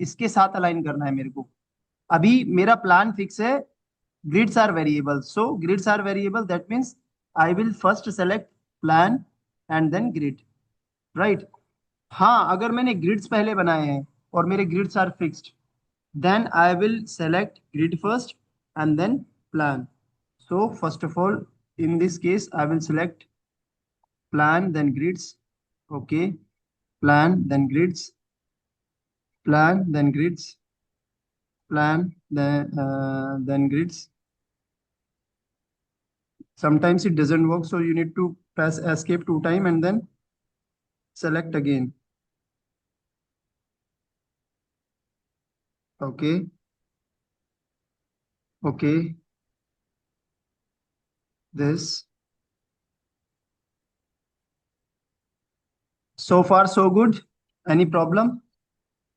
Speaker 1: इसके साथ align करना है मेरे को. अभी मेरा प्लान फिक्स है. Grids are variable. So grids are variable. That means I will first select plan and then grid. Right? हाँ, अगर मैंने grids पहले बनाए हैं और मेरे grids are fixed, then I will select grid first and then plan. So first of all, in this case, I will select plan, then grids. Okay. Plan, then grids. Plan, then grids. Plan, then grids. Sometimes it doesn't work, so you need to press escape 2 times and then select again. Okay. Okay. This. So far, so good. Any problem?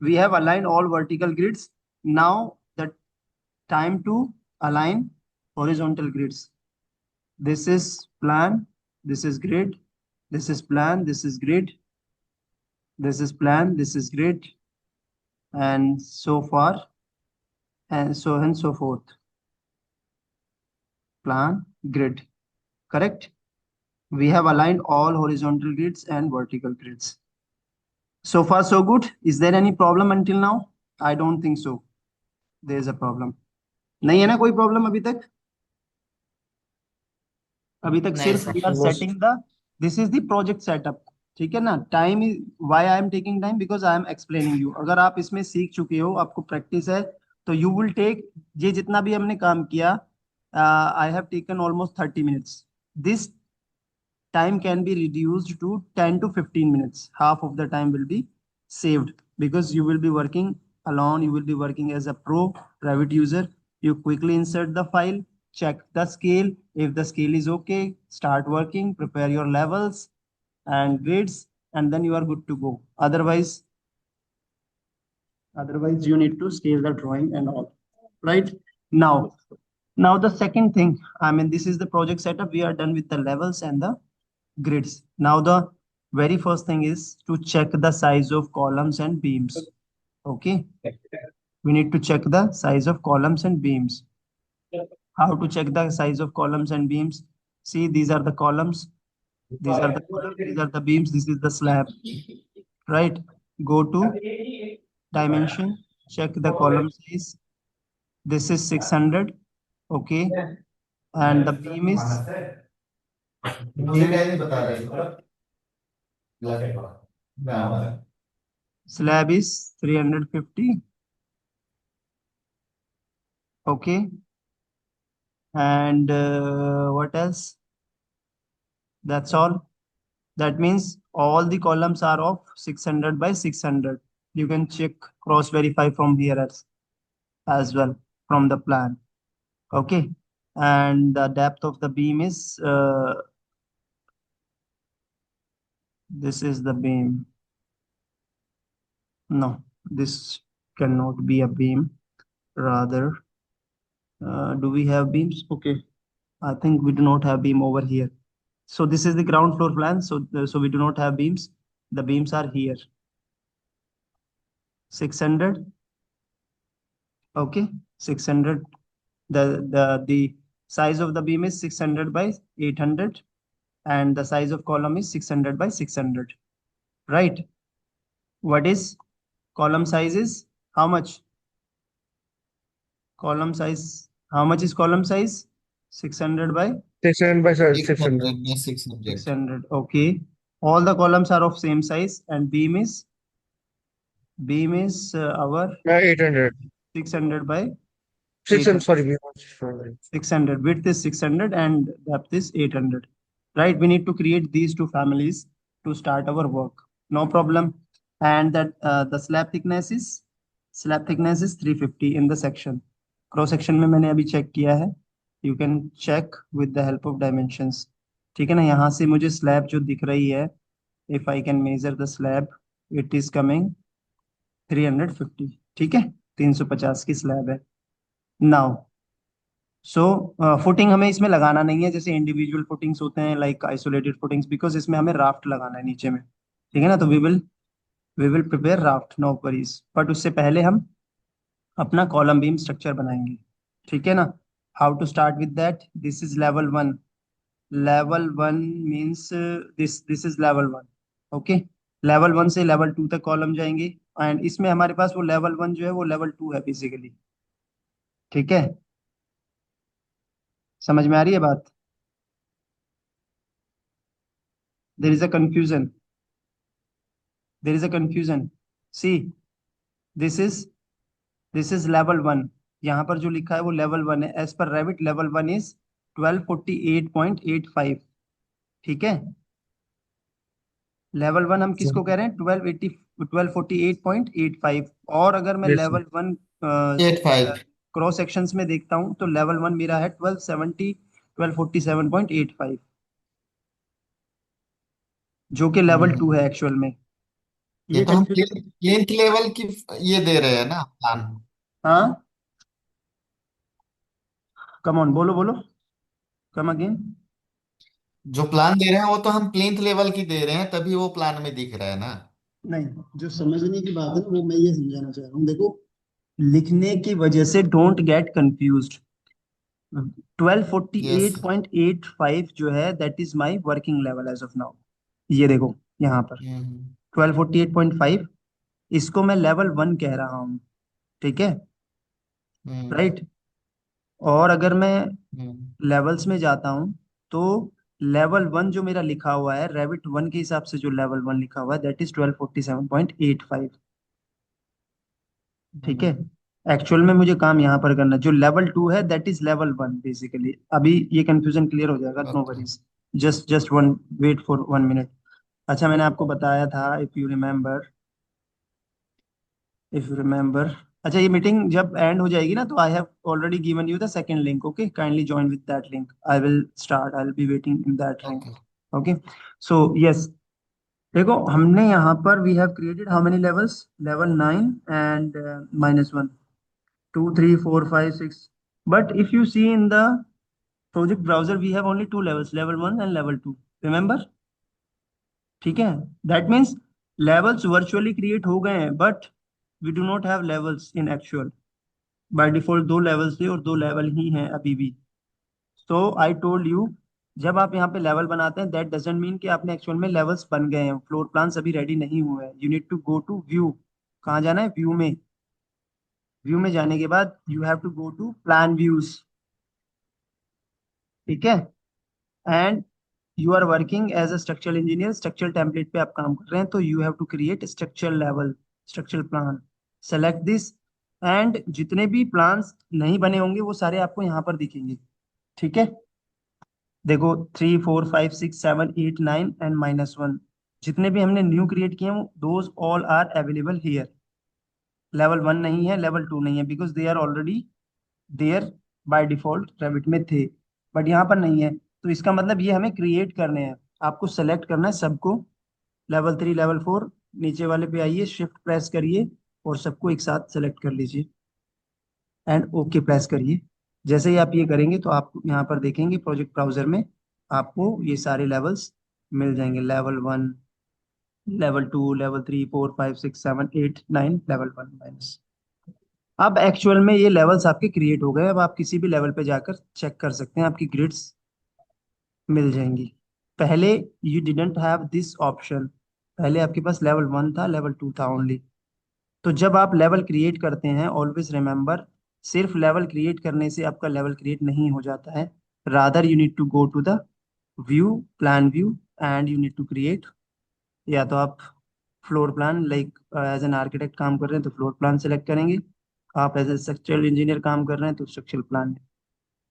Speaker 1: We have aligned all vertical grids. Now the time to align horizontal grids. This is plan, this is grid, this is plan, this is grid, this is plan, this is grid, and so far, and so forth. Plan, grid. Correct? We have aligned all horizontal grids and vertical grids. So far, so good. Is there any problem until now? I don't think so. There is a problem. नहीं है ना कोई problem अभी तक? अभी तक
Speaker 5: नहीं
Speaker 1: सिर्फ
Speaker 5: sir.
Speaker 1: we are setting the, this is the project setup. ठीक है ना? Time is why I am taking time because I am explaining you. अगर आप इसमें सीख चुके हो, आपको प्रैक्टिस है, तो you will take, ये जितना भी हमने काम किया, I have taken almost 30 minutes. This time can be reduced to 10 to 15 minutes. Half of the time will be saved because you will be working alone. You will be working as a pro Revit user. You quickly insert the file, check the scale. If the scale is okay, start working, prepare your levels and grids, and then you are good to go. Otherwise you need to scale the drawing and all. Right? Now the second thing, I mean, this is the project setup. We are done with the levels and the grids. Now the very first thing is to check the size of columns and beams. Okay, we need to check the size of columns and beams. How to check the size of columns and beams? See, these are the columns, these are the columns, these are the beams, this is the slab, right? Go to dimension, check the column size. This is 600, okay, and the beam is
Speaker 3: मुझे क्या नहीं बता रही हो?
Speaker 1: slab is 350, okay, and what else? That's all. That means all the columns are of 600 by 600. You can check, cross verify from here as well from the plan. Okay. And the depth of the beam is, this is the beam. No, this cannot be a beam. Rather, do we have beams? Okay. I think we do not have beam over here. So this is the ground floor plan. So we do not have beams. The beams are here. 600. Okay, 600. The size of the beam is 600 by 800, and the size of column is 600 by 600. Right? What is column size is how much? Column size. How much is column size? 600 by
Speaker 2: 600 by 600.
Speaker 3: 600 by 600.
Speaker 1: 600. Okay. All the columns are of same size, and beam is our
Speaker 2: 800.
Speaker 1: 600 by
Speaker 2: 600,
Speaker 1: 800.
Speaker 2: sorry.
Speaker 1: 600. Width is 600 and depth is 800. Right? We need to create these two families to start our work. No problem. And that the slab thickness is 350 in the section. Cross section में मैंने अभी check किया है. You can check with the help of dimensions. ठीक है ना? यहाँ से मुझे slab जो दिख रही है, if I can measure the slab, it is coming 350. ठीक है? 350 की slab है. Now, सो फुटिंग हमें इसमें लगाना नहीं है जैसे इंडिविजुअल फुटिंग्स होते हैं लाइक आइसोलेटेड फुटिंग्स, बिकॉज इसमें हमें राफ्ट लगाना है नीचे में. ठीक है ना? तो we will prepare raft, no worries. But उससे पहले हम अपना कॉलम बीम स्ट्रक्चर बनाएंगे. ठीक है ना? How to start with that? This is level 1. Level 1 means this is level 1. Okay, level 1 से लेवल 2 तक कॉलम जाएंगे, एंड इसमें हमारे पास वो लेवल 1 जो है वो लेवल 2 है बेसिकली. ठीक है? समझ में आ रही है बात? There is a confusion. See, this is level 1. यहाँ पर जो लिखा है वो level 1 है. As per Revit, level 1 is 1248.85. ठीक है? लेवल 1 हम किसको कह रहे हैं? 1248.85. और अगर मैं
Speaker 2: Yes,
Speaker 1: लेवल 1
Speaker 3: 85.
Speaker 1: क्रॉस सेक्शंस में देखता हूँ तो लेवल 1 मेरा है 1247.85, जो कि लेवल 2 है एक्चुअल में.
Speaker 3: ये
Speaker 1: ये
Speaker 3: तो हम
Speaker 1: कंफ्यूजन.
Speaker 3: प्लेन लेवल की ये दे रहे हैं ना प्लान.
Speaker 1: हाँ, कम ऑन, बोलो, कम अगेन.
Speaker 3: जो प्लान दे रहे हैं वो तो हम प्लेन लेवल की दे रहे हैं, तभी वो प्लान में दिख रहा है ना.
Speaker 1: नहीं, जो समझने की बात है ना वो मैं ये समझाना चाह रहा हूँ. देखो, लिखने की वजह से डोंट गेट कंफ्यूज्ड. 1248.85 जो है that is my working level as of now. ये देखो यहाँ पर 1248.5, इसको मैं लेवल 1 कह रहा हूँ. ठीक है? राइट. और अगर मैं लेवल्स में जाता हूँ तो लेवल 1 जो मेरा लिखा हुआ है रेविट 1 के हिसाब से, जो लेवल 1 लिखा हुआ है दैट इज 1247.85. ठीक है? एक्चुअल में मुझे काम यहाँ पर करना है. जो लेवल 2 है दैट इज लेवल 1 बेसिकली. अभी ये कंफ्यूजन क्लियर हो जाएगा. No
Speaker 3: Okay.
Speaker 1: Worries. Just one wait for 1 minute. अच्छा, मैंने आपको बताया था, इफ यू रिमेम्बर. अच्छा, ये मीटिंग जब एंड हो जाएगी ना तो I have already given you the second link. Okay, kindly join with that link. I will be waiting in that link.
Speaker 3: Okay.
Speaker 1: Okay, so yes, देखो हमने यहाँ पर we have created how many levels? Level 9 and -1, 2, 3, 4, 5, 6. But if you see in the project browser we have only 2 levels, level 1 and level 2. Remember? ठीक है, that means levels virtually create हो गए हैं, but we do not have levels in actual. By default दो levels थे और दो level ही हैं अभी भी। सो आई टोल्ड यू, जब आप यहाँ पे लेवल बनाते हैं, दैट डजंट मीन कि आपने एक्चुअल में लेवल्स बन गए हैं, फ्लोर प्लान्स अभी रेडी नहीं हुए हैं। You need to go to view. कहाँ जाना है? व्यू में। व्यू में जाने के बाद you have to go to plan views. ठीक है, and you are working as a structural engineer, structural template पे आप काम कर रहे हैं, तो you have to create structural level, structural plan. Select this, and जितने भी प्लान्स नहीं बने होंगे वो सारे आपको यहाँ पर दिखेंगे। ठीक है, देखो 3 4 5 6 7 8 9 एंड -1, जितने भी हमने न्यू क्रिएट किए हैं those all are available here. Level 1 नहीं है, लेवल 2 नहीं है, because they are already there by default Revit में थे, बट यहाँ पर नहीं है। तो इसका मतलब ये हमें क्रिएट करने हैं। आपको सेलेक्ट करना है सबको, लेवल 3 लेवल 4, नीचे वाले पे आइए, शिफ्ट प्रेस करिए और सबको एक साथ सेलेक्ट कर लीजिए एंड ओके प्रेस करिए। जैसे ही आप ये करेंगे तो आप यहाँ पर देखेंगे प्रोजेक्ट ब्राउजर में आपको ये सारे लेवल्स मिल जाएंगे। Level 1, level 2, level 3 4 5 6 7 8 9, level 1 minus. अब एक्चुअल में ये लेवल्स आपके क्रिएट हो गए। अब आप किसी भी लेवल पे जाकर चेक कर सकते हैं, आपकी ग्रिड्स मिल जाएंगी। पहले you didn't have this option, पहले आपके पास लेवल 1 था, लेवल 2 था ओनली। तो जब आप लेवल क्रिएट करते हैं, ऑलवेज रिमेंबर, सिर्फ लेवल क्रिएट करने से आपका लेवल क्रिएट नहीं हो जाता है। Rather you need to go to the view, plan view, and you need to create. या तो आप floor plan, like as an architect काम कर रहे हैं तो फ्लोर प्लान सेलेक्ट करेंगे, आप एज ए स्ट्रक्चरल इंजीनियर काम कर रहे हैं तो स्ट्रक्चरल प्लान।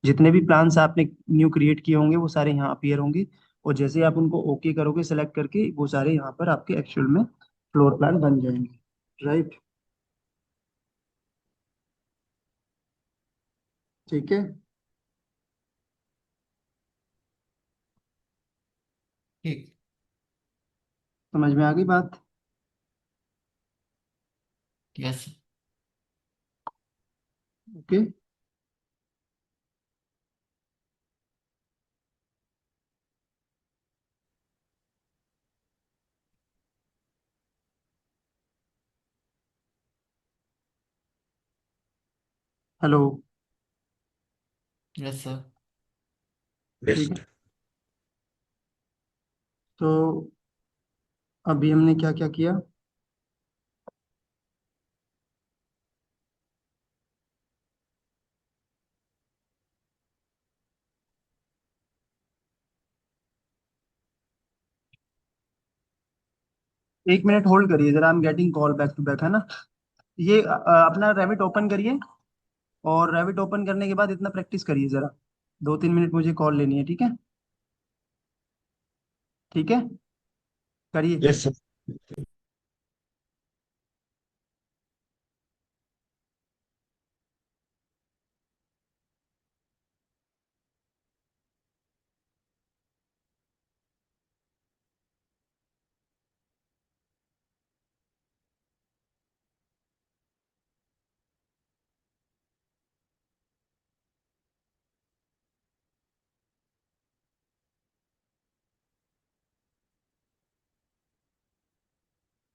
Speaker 1: जितने भी प्लान्स आपने न्यू क्रिएट किए होंगे वो सारे यहाँ अपीयर होंगे, और जैसे ही आप उनको ओके करोगे सेलेक्ट करके, वो सारे यहाँ पर आपके एक्चुअल में फ्लोर प्लान बन जाएंगे। राइट, ठीक है,
Speaker 3: ठीक।
Speaker 1: समझ में आ गई बात?
Speaker 3: Yes.
Speaker 1: Okay, hello,
Speaker 3: yes sir.
Speaker 1: ठीक है।
Speaker 2: बेस्ट।
Speaker 1: तो अभी हमने क्या क्या किया? 1 मिनट होल्ड करिए जरा, I am getting call back to back, है ना। ये अपना रैबिट ओपन करिए, और रैबिट ओपन करने के बाद इतना प्रैक्टिस करिए जरा, 2 3 मिनट मुझे कॉल लेनी है, ठीक है? ठीक है, करिए।
Speaker 2: Yes sir.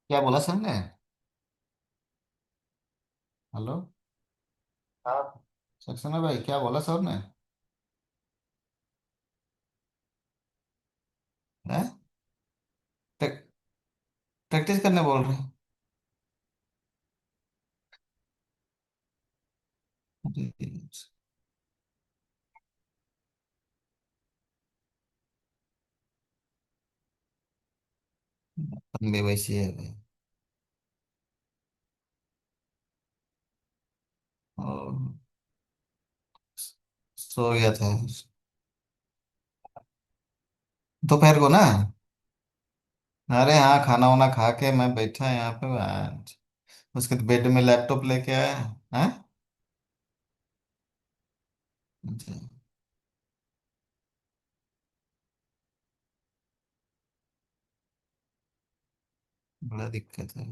Speaker 3: क्या बोला सर ने? हेलो।
Speaker 1: हाँ,
Speaker 3: सक्सेना भाई, क्या बोला सर ने? हैं? प्रैक- प्रैक्टिस करने बोल रहे हैं? अरे, अपन भी वैसी है भाई। और सो गया था दोपहर को ना। अरे हाँ, खाना वाना खा के मैं बैठा यहाँ पे आज। उसके बेड में लैपटॉप लेके आया। हैं? अच्छा, बड़ा दिक्कत है।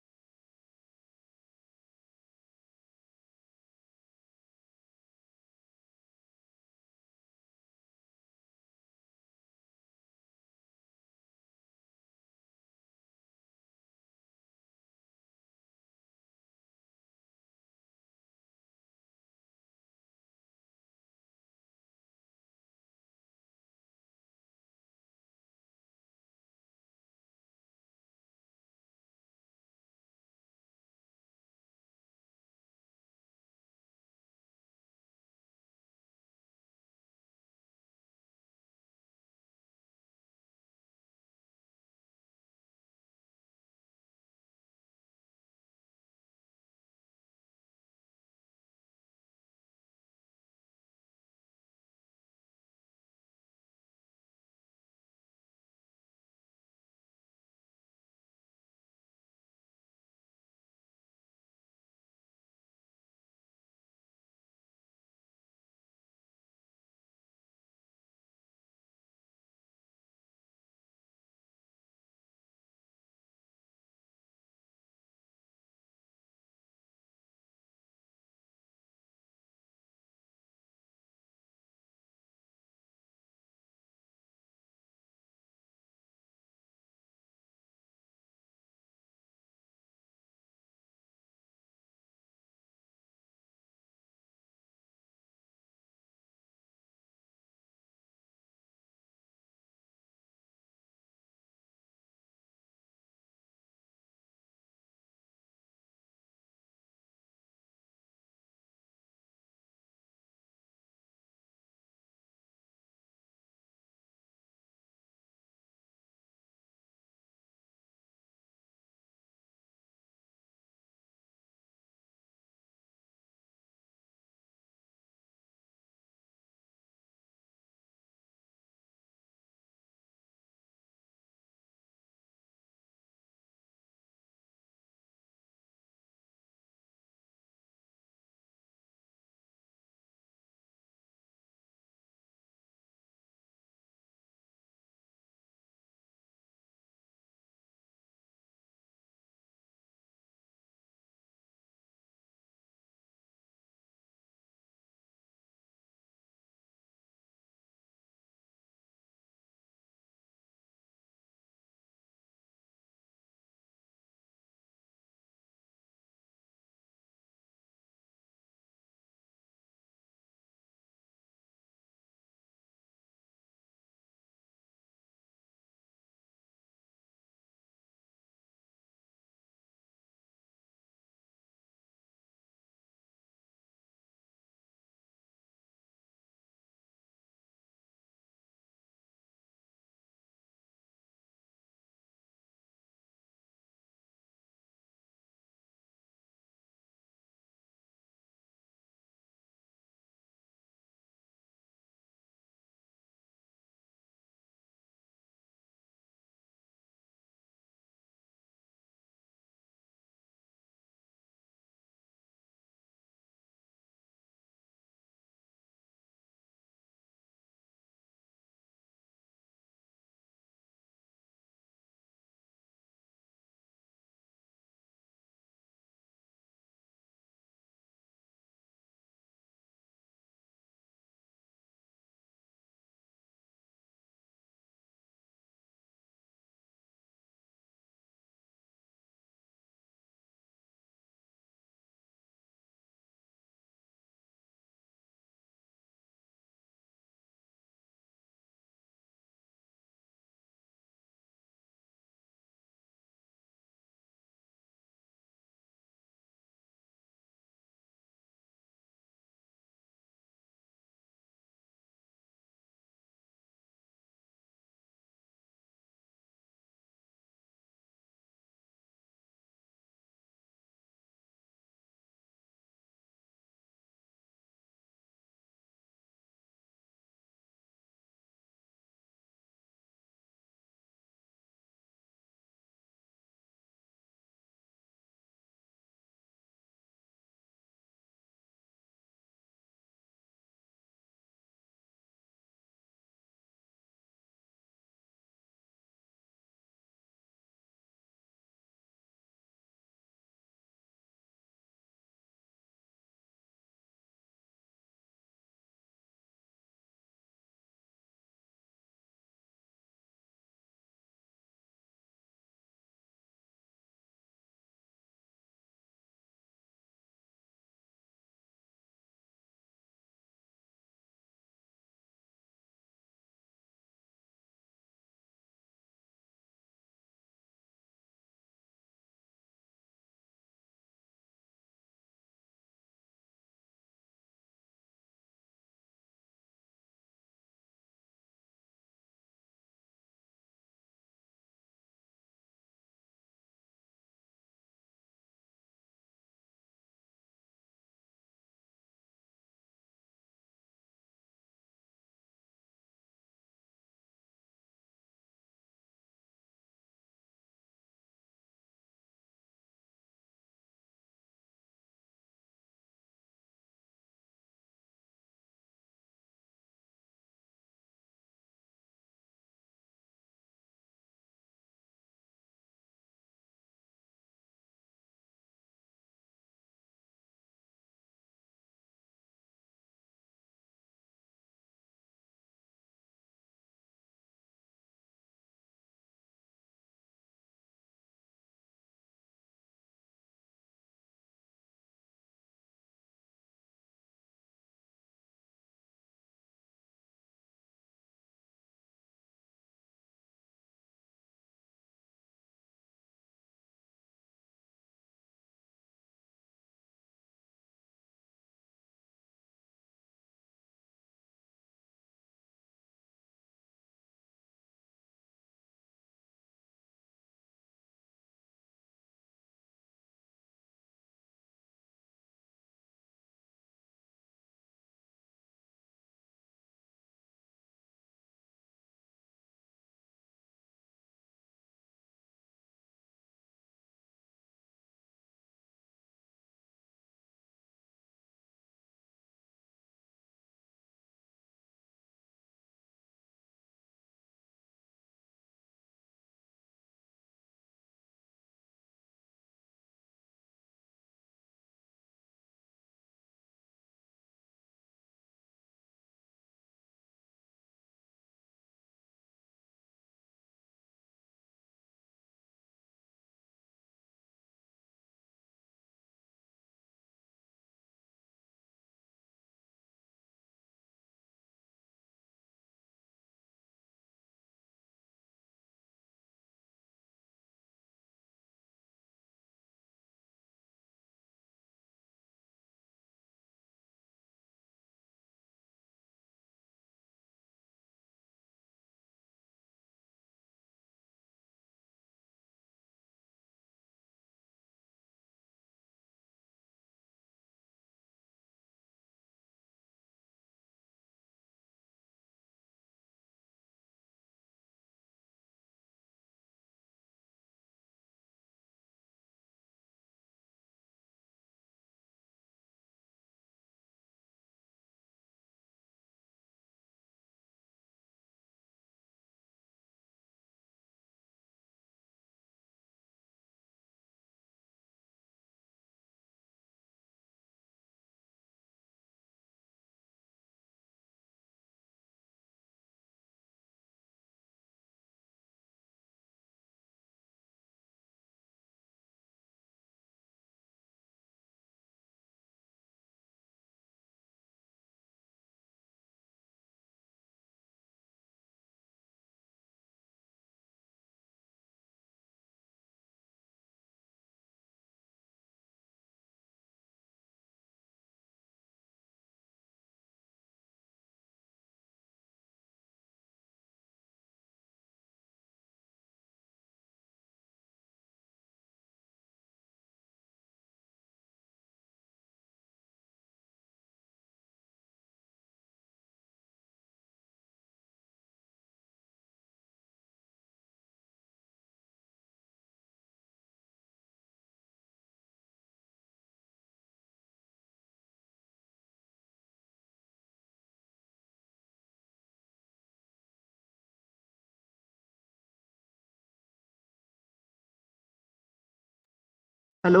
Speaker 1: Hello,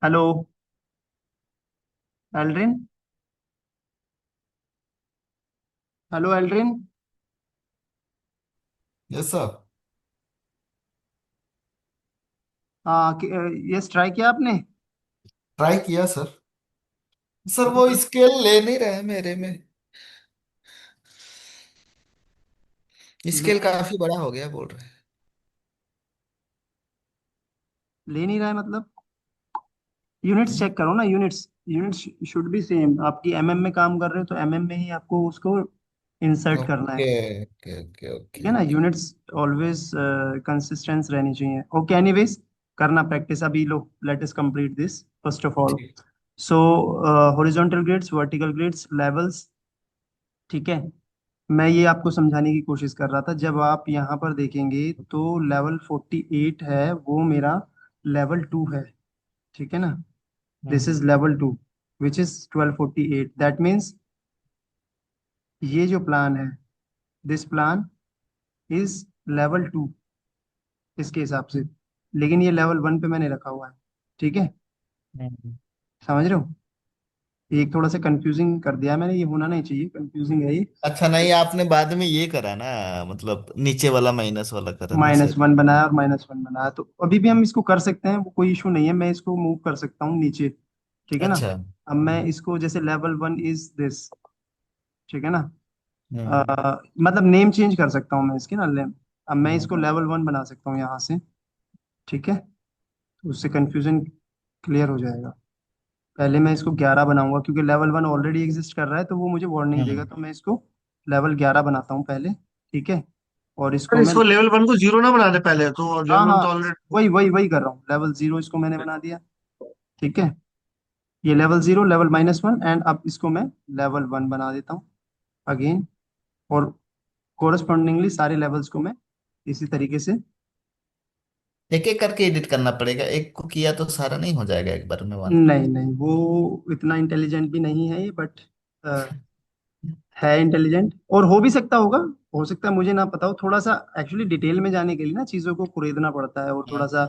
Speaker 1: hello Aldrin, hello Aldrin.
Speaker 3: Yes sir.
Speaker 1: हाँ, यस, ट्राई किया आपने?
Speaker 3: ट्राई किया सर। सर वो स्केल ले नहीं रहे मेरे में।
Speaker 1: ले
Speaker 3: स्केल काफी बड़ा हो गया बोल रहे
Speaker 1: ले नहीं रहा है मतलब? यूनिट्स
Speaker 3: हैं।
Speaker 1: चेक करो ना, units. Units should be same. आपकी एमएम में काम कर रहे हो तो एमएम में ही आपको उसको इंसर्ट करना है।
Speaker 3: ओके ओके ओके
Speaker 1: ठीक
Speaker 3: ओके
Speaker 1: है ना,
Speaker 3: ओके।
Speaker 1: यूनिट्स ऑलवेज कंसिस्टेंस रहनी चाहिए। ओके, एनीवेज, करना प्रैक्टिस अभी। लो, let us complete this first of all.
Speaker 3: ठीक।
Speaker 1: So horizontal grids, vertical grids, levels. ठीक है, मैं ये आपको समझाने की कोशिश कर रहा था। जब आप यहाँ पर देखेंगे तो लेवल 48 है, वो मेरा लेवल 2 है। ठीक है ना, this
Speaker 3: hmm
Speaker 1: is level 2 which is 1248। That means ये जो प्लान है, दिस प्लान इज लेवल 2 इसके हिसाब से। लेकिन ये लेवल 1 पे मैंने रखा हुआ है। ठीक है,
Speaker 3: हम्म।
Speaker 1: समझ रहे हो? ये थोड़ा सा कंफ्यूजिंग कर दिया मैंने, ये होना नहीं चाहिए, कंफ्यूजिंग है ये।
Speaker 3: अच्छा नहीं आपने बाद में ये करा ना, मतलब नीचे वाला माइनस वाला करा ना सर।
Speaker 1: -1 बनाया और -1 बनाया, तो अभी भी हम इसको कर सकते हैं, वो कोई इशू नहीं है। मैं इसको मूव कर सकता हूँ नीचे। ठीक है ना,
Speaker 3: अच्छा।
Speaker 1: अब मैं इसको जैसे लेवल 1 इज दिस। ठीक है ना,
Speaker 3: हम्म
Speaker 1: मतलब नेम चेंज कर सकता हूँ मैं इसके ना नेम। अब मैं
Speaker 3: हम्म
Speaker 1: इसको लेवल 1 बना सकता हूँ यहाँ से। ठीक है, तो उससे कंफ्यूजन क्लियर हो जाएगा। पहले मैं इसको 11 बनाऊंगा, क्योंकि लेवल 1 ऑलरेडी एग्जिस्ट कर रहा है तो वो मुझे वार्निंग देगा,
Speaker 3: हम्म।
Speaker 1: तो मैं इसको लेवल 11 बनाता हूँ पहले। ठीक है, और
Speaker 2: पर
Speaker 1: इसको मैं,
Speaker 2: इसको लेवल 1 को 0 ना बना दे पहले, तो
Speaker 1: हाँ
Speaker 2: लेवल 1
Speaker 1: हाँ,
Speaker 2: तो ऑलरेडी।
Speaker 1: वही वही वही कर रहा हूँ, लेवल 0 इसको मैंने बना दिया। ठीक है, ये लेवल 0, लेवल -1, एंड अब इसको मैं लेवल 1 बना देता हूँ अगेन। और कोरस्पॉन्डिंगली सारे लेवल्स को मैं इसी तरीके से।
Speaker 3: एक एक करके एडिट करना पड़ेगा, एक को किया तो सारा नहीं हो जाएगा एक बार में वन।
Speaker 1: नहीं नहीं, वो इतना इंटेलिजेंट भी नहीं है ये, बट है इंटेलिजेंट, और हो भी सकता होगा। हो सकता है मुझे ना पता हो। थोड़ा सा एक्चुअली डिटेल में जाने के लिए ना चीज़ों को कुरेदना पड़ता है, और थोड़ा सा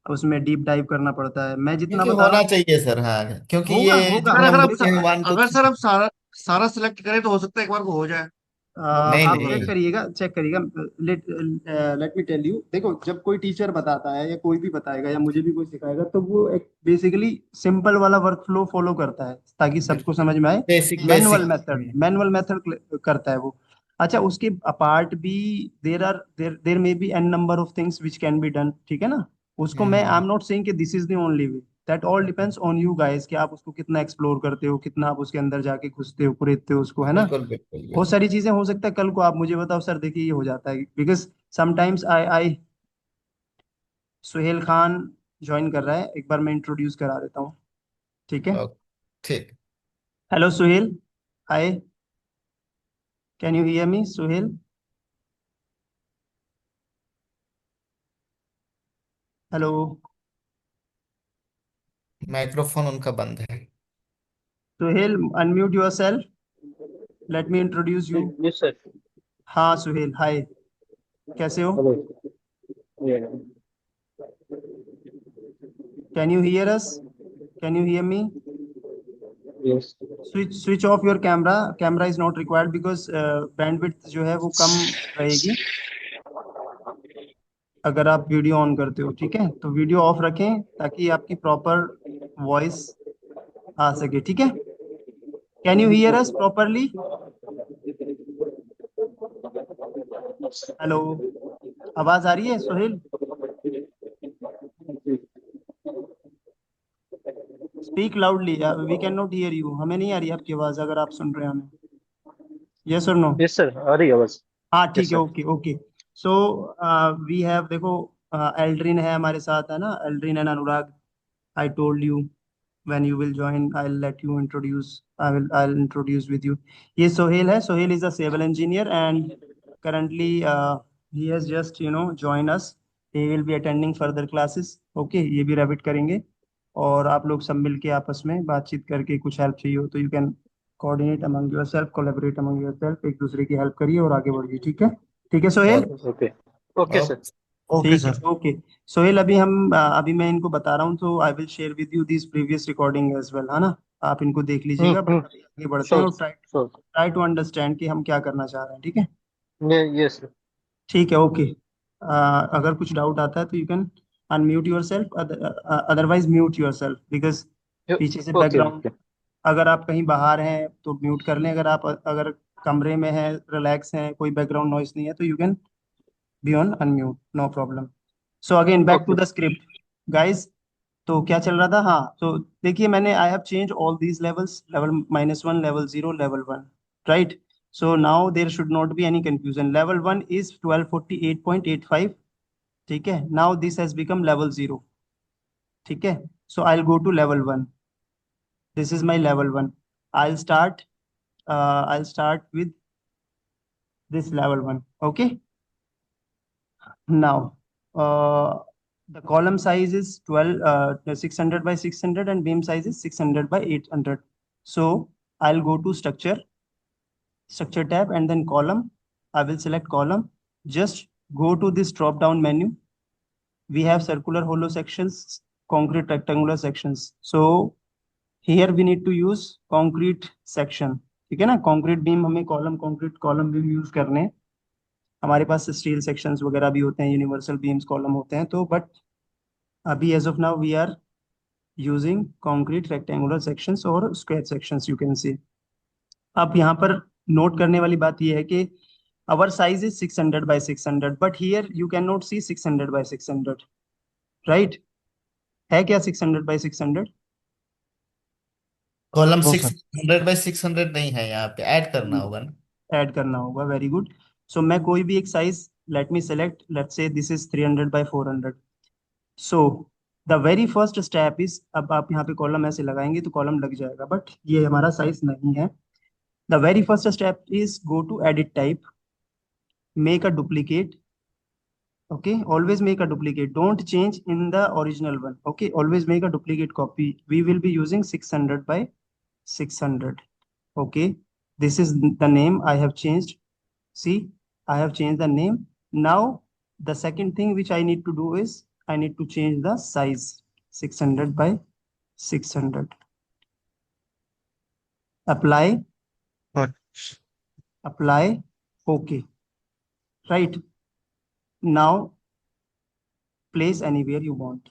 Speaker 1: उसमें डीप डाइव करना पड़ता है। मैं जितना
Speaker 3: क्योंकि
Speaker 1: बता रहा
Speaker 3: होना
Speaker 1: हूँ,
Speaker 3: चाहिए सर, हाँ क्योंकि
Speaker 1: होगा
Speaker 3: ये
Speaker 1: होगा।
Speaker 3: जब
Speaker 2: सर
Speaker 3: हम
Speaker 2: अगर आप
Speaker 3: लिखते हैं वन टू
Speaker 2: अगर सर
Speaker 3: थ्री।
Speaker 2: आप सारा सारा सिलेक्ट करें तो हो सकता है एक बार को हो जाए।
Speaker 3: नहीं
Speaker 1: आप चेक
Speaker 3: नहीं।
Speaker 1: करिएगा, चेक करिएगा। Let let me tell you, देखो, जब कोई टीचर बताता है या कोई भी बताएगा या मुझे भी कोई सिखाएगा, तो वो एक बेसिकली सिंपल वाला वर्क फ्लो फॉलो करता है ताकि सबको समझ में आए।
Speaker 3: Basic
Speaker 1: manual
Speaker 3: basic.
Speaker 1: Method, manual method करता है वो। अच्छा, उसके अपार्ट भी there may be an number of things which can be done. ठीक है ना, उसको मैं, आई एम नॉट सेइंग कि this is the only way. That all depends on you guys, कि आप उसको कितना एक्सप्लोर करते हो, कितना आप उसके अंदर जाके घुसते हो, कुरेदते हो उसको, है ना।
Speaker 3: बिल्कुल बिल्कुल
Speaker 1: बहुत
Speaker 3: बिल्कुल।
Speaker 1: सारी चीजें हो सकता है कल को आप मुझे बताओ सर देखिए ये हो जाता है, because sometimes I Suhail Khan join कर रहा है, एक बार मैं इंट्रोड्यूस करा देता हूँ। ठीक है,
Speaker 3: ओके ठीक।
Speaker 1: Hello Suhail, hi, can you hear me Suhail? Hello
Speaker 3: microphone उनका बंद है।
Speaker 1: Suhail, unmute yourself, let me introduce you.
Speaker 5: Yes, sir.
Speaker 1: हाँ सुहेल, हाय, कैसे हो?
Speaker 5: Hello. Yeah.
Speaker 1: Can you hear us? Can you hear me?
Speaker 5: Yes.
Speaker 1: Switch off your camera, camera is not required because bandwidth जो है वो कम रहेगी अगर आप video on करते हो। ठीक है, तो वीडियो ऑफ रखें ताकि आपकी प्रॉपर वॉइस आ सके। ठीक है, can you hear us properly? Hello, आवाज आ रही है Suhail? Speak loudly, we can not hear you, हमें नहीं आ रही आपकी आवाज, अगर आप सुन रहे हैं हमें। यस और नो?
Speaker 5: Yes, sir. आ रही है आवाज.
Speaker 1: हाँ
Speaker 5: Yes,
Speaker 1: ठीक है,
Speaker 5: sir.
Speaker 1: Okay okay. So we have, देखो, एल्ड्रिन है हमारे साथ, है ना, Aldrin and Anurag. I told you when you will join, I'll let you introduce, I'll introduce with you. ये सोहेल है, Sohail is a civil engineer and currently he has just joined us. He will be attending further classes. Okay, ये भी Revit करेंगे, और आप लोग सब मिलके आपस में बातचीत करके कुछ हेल्प चाहिए हो तो you can coordinate among your self, collaborate among your self, एक दूसरे की हेल्प करिए और आगे बढ़िए। ठीक है, ठीक है Sohail.
Speaker 5: Okay. Okay, sir.
Speaker 2: Okay
Speaker 1: ठीक है,
Speaker 2: सर।
Speaker 1: ओके। सोहेल, अभी मैं इनको बता रहा हूँ, तो I will share with you this previous recording as well, है ना। आप इनको देख लीजिएगा, बट अभी आगे बढ़ते हैं
Speaker 5: श्योर
Speaker 1: और try
Speaker 5: sure.
Speaker 1: Try to understand कि हम क्या करना चाह रहे हैं, ठीक है।
Speaker 5: Yes sir.
Speaker 1: ठीक है, ओके। अगर कुछ डाउट आता है तो you can unmute yourself, otherwise mute yourself, because पीछे से
Speaker 5: ओके
Speaker 1: बैकग्राउंड,
Speaker 5: ओके।
Speaker 1: अगर आप कहीं बाहर हैं तो म्यूट कर लें, अगर कमरे में हैं, रिलैक्स हैं, कोई बैकग्राउंड नॉइस नहीं है, तो you can be on unmute, no problem. So again back to
Speaker 5: okay
Speaker 1: the script, guys. तो क्या चल रहा था, हाँ, तो देखिए, मैंने I have change all these levels, level -1, level 0, level 1, right. So now there should not be any confusion, level 1 is 1248.85, ठीक है। Now this has become level 0, ठीक है। So I will go to level 1, this is my level 1। I start I'll start with this level 1, okay. Now, the column size is 600 by 600, and beam size is 600 by 800. So I'll go to structure tab, and then column. I will select column. Just go to this drop down menu. We have circular hollow sections, concrete rectangular sections. So here we need to use concrete section, ठीक है ना। concrete beam हमें concrete column beam use करने हैं। हमारे पास steel sections वगैरह भी होते हैं, यूनिवर्सल बीम्स कॉलम होते हैं, तो बट अभी as of now we are using concrete rectangular sections और square sections, you can see. अब यहाँ पर नोट करने वाली बात यह है कि our size is 600 by 600, but here you can not see 600 by 600, right. है क्या 600 by 600?
Speaker 3: Column
Speaker 2: no
Speaker 3: six
Speaker 2: sir.
Speaker 3: Hundred by 600 नहीं है, यहाँ पे ऐड करना होगा ना।
Speaker 1: ऐड करना होगा, वेरी गुड। सो मैं कोई भी एक size, let me select, let's say this is 300 by 400। So the very first step is, अब आप यहाँ पे कॉलम ऐसे लगाएंगे तो कॉलम लग जाएगा, बट ये हमारा साइज नहीं है। The very first step is go to edit type, make a duplicate, okay, always make a duplicate, don't change in the original one, okay, always make a duplicate copy. We will be using 600 by 600, okay. This is the name I have changed. See, I have changed the name. Now the second thing which I need to do is I need to change the size, 600 by 600. Apply,
Speaker 2: अच्छा।
Speaker 1: apply, okay, right. Now place anywhere you want.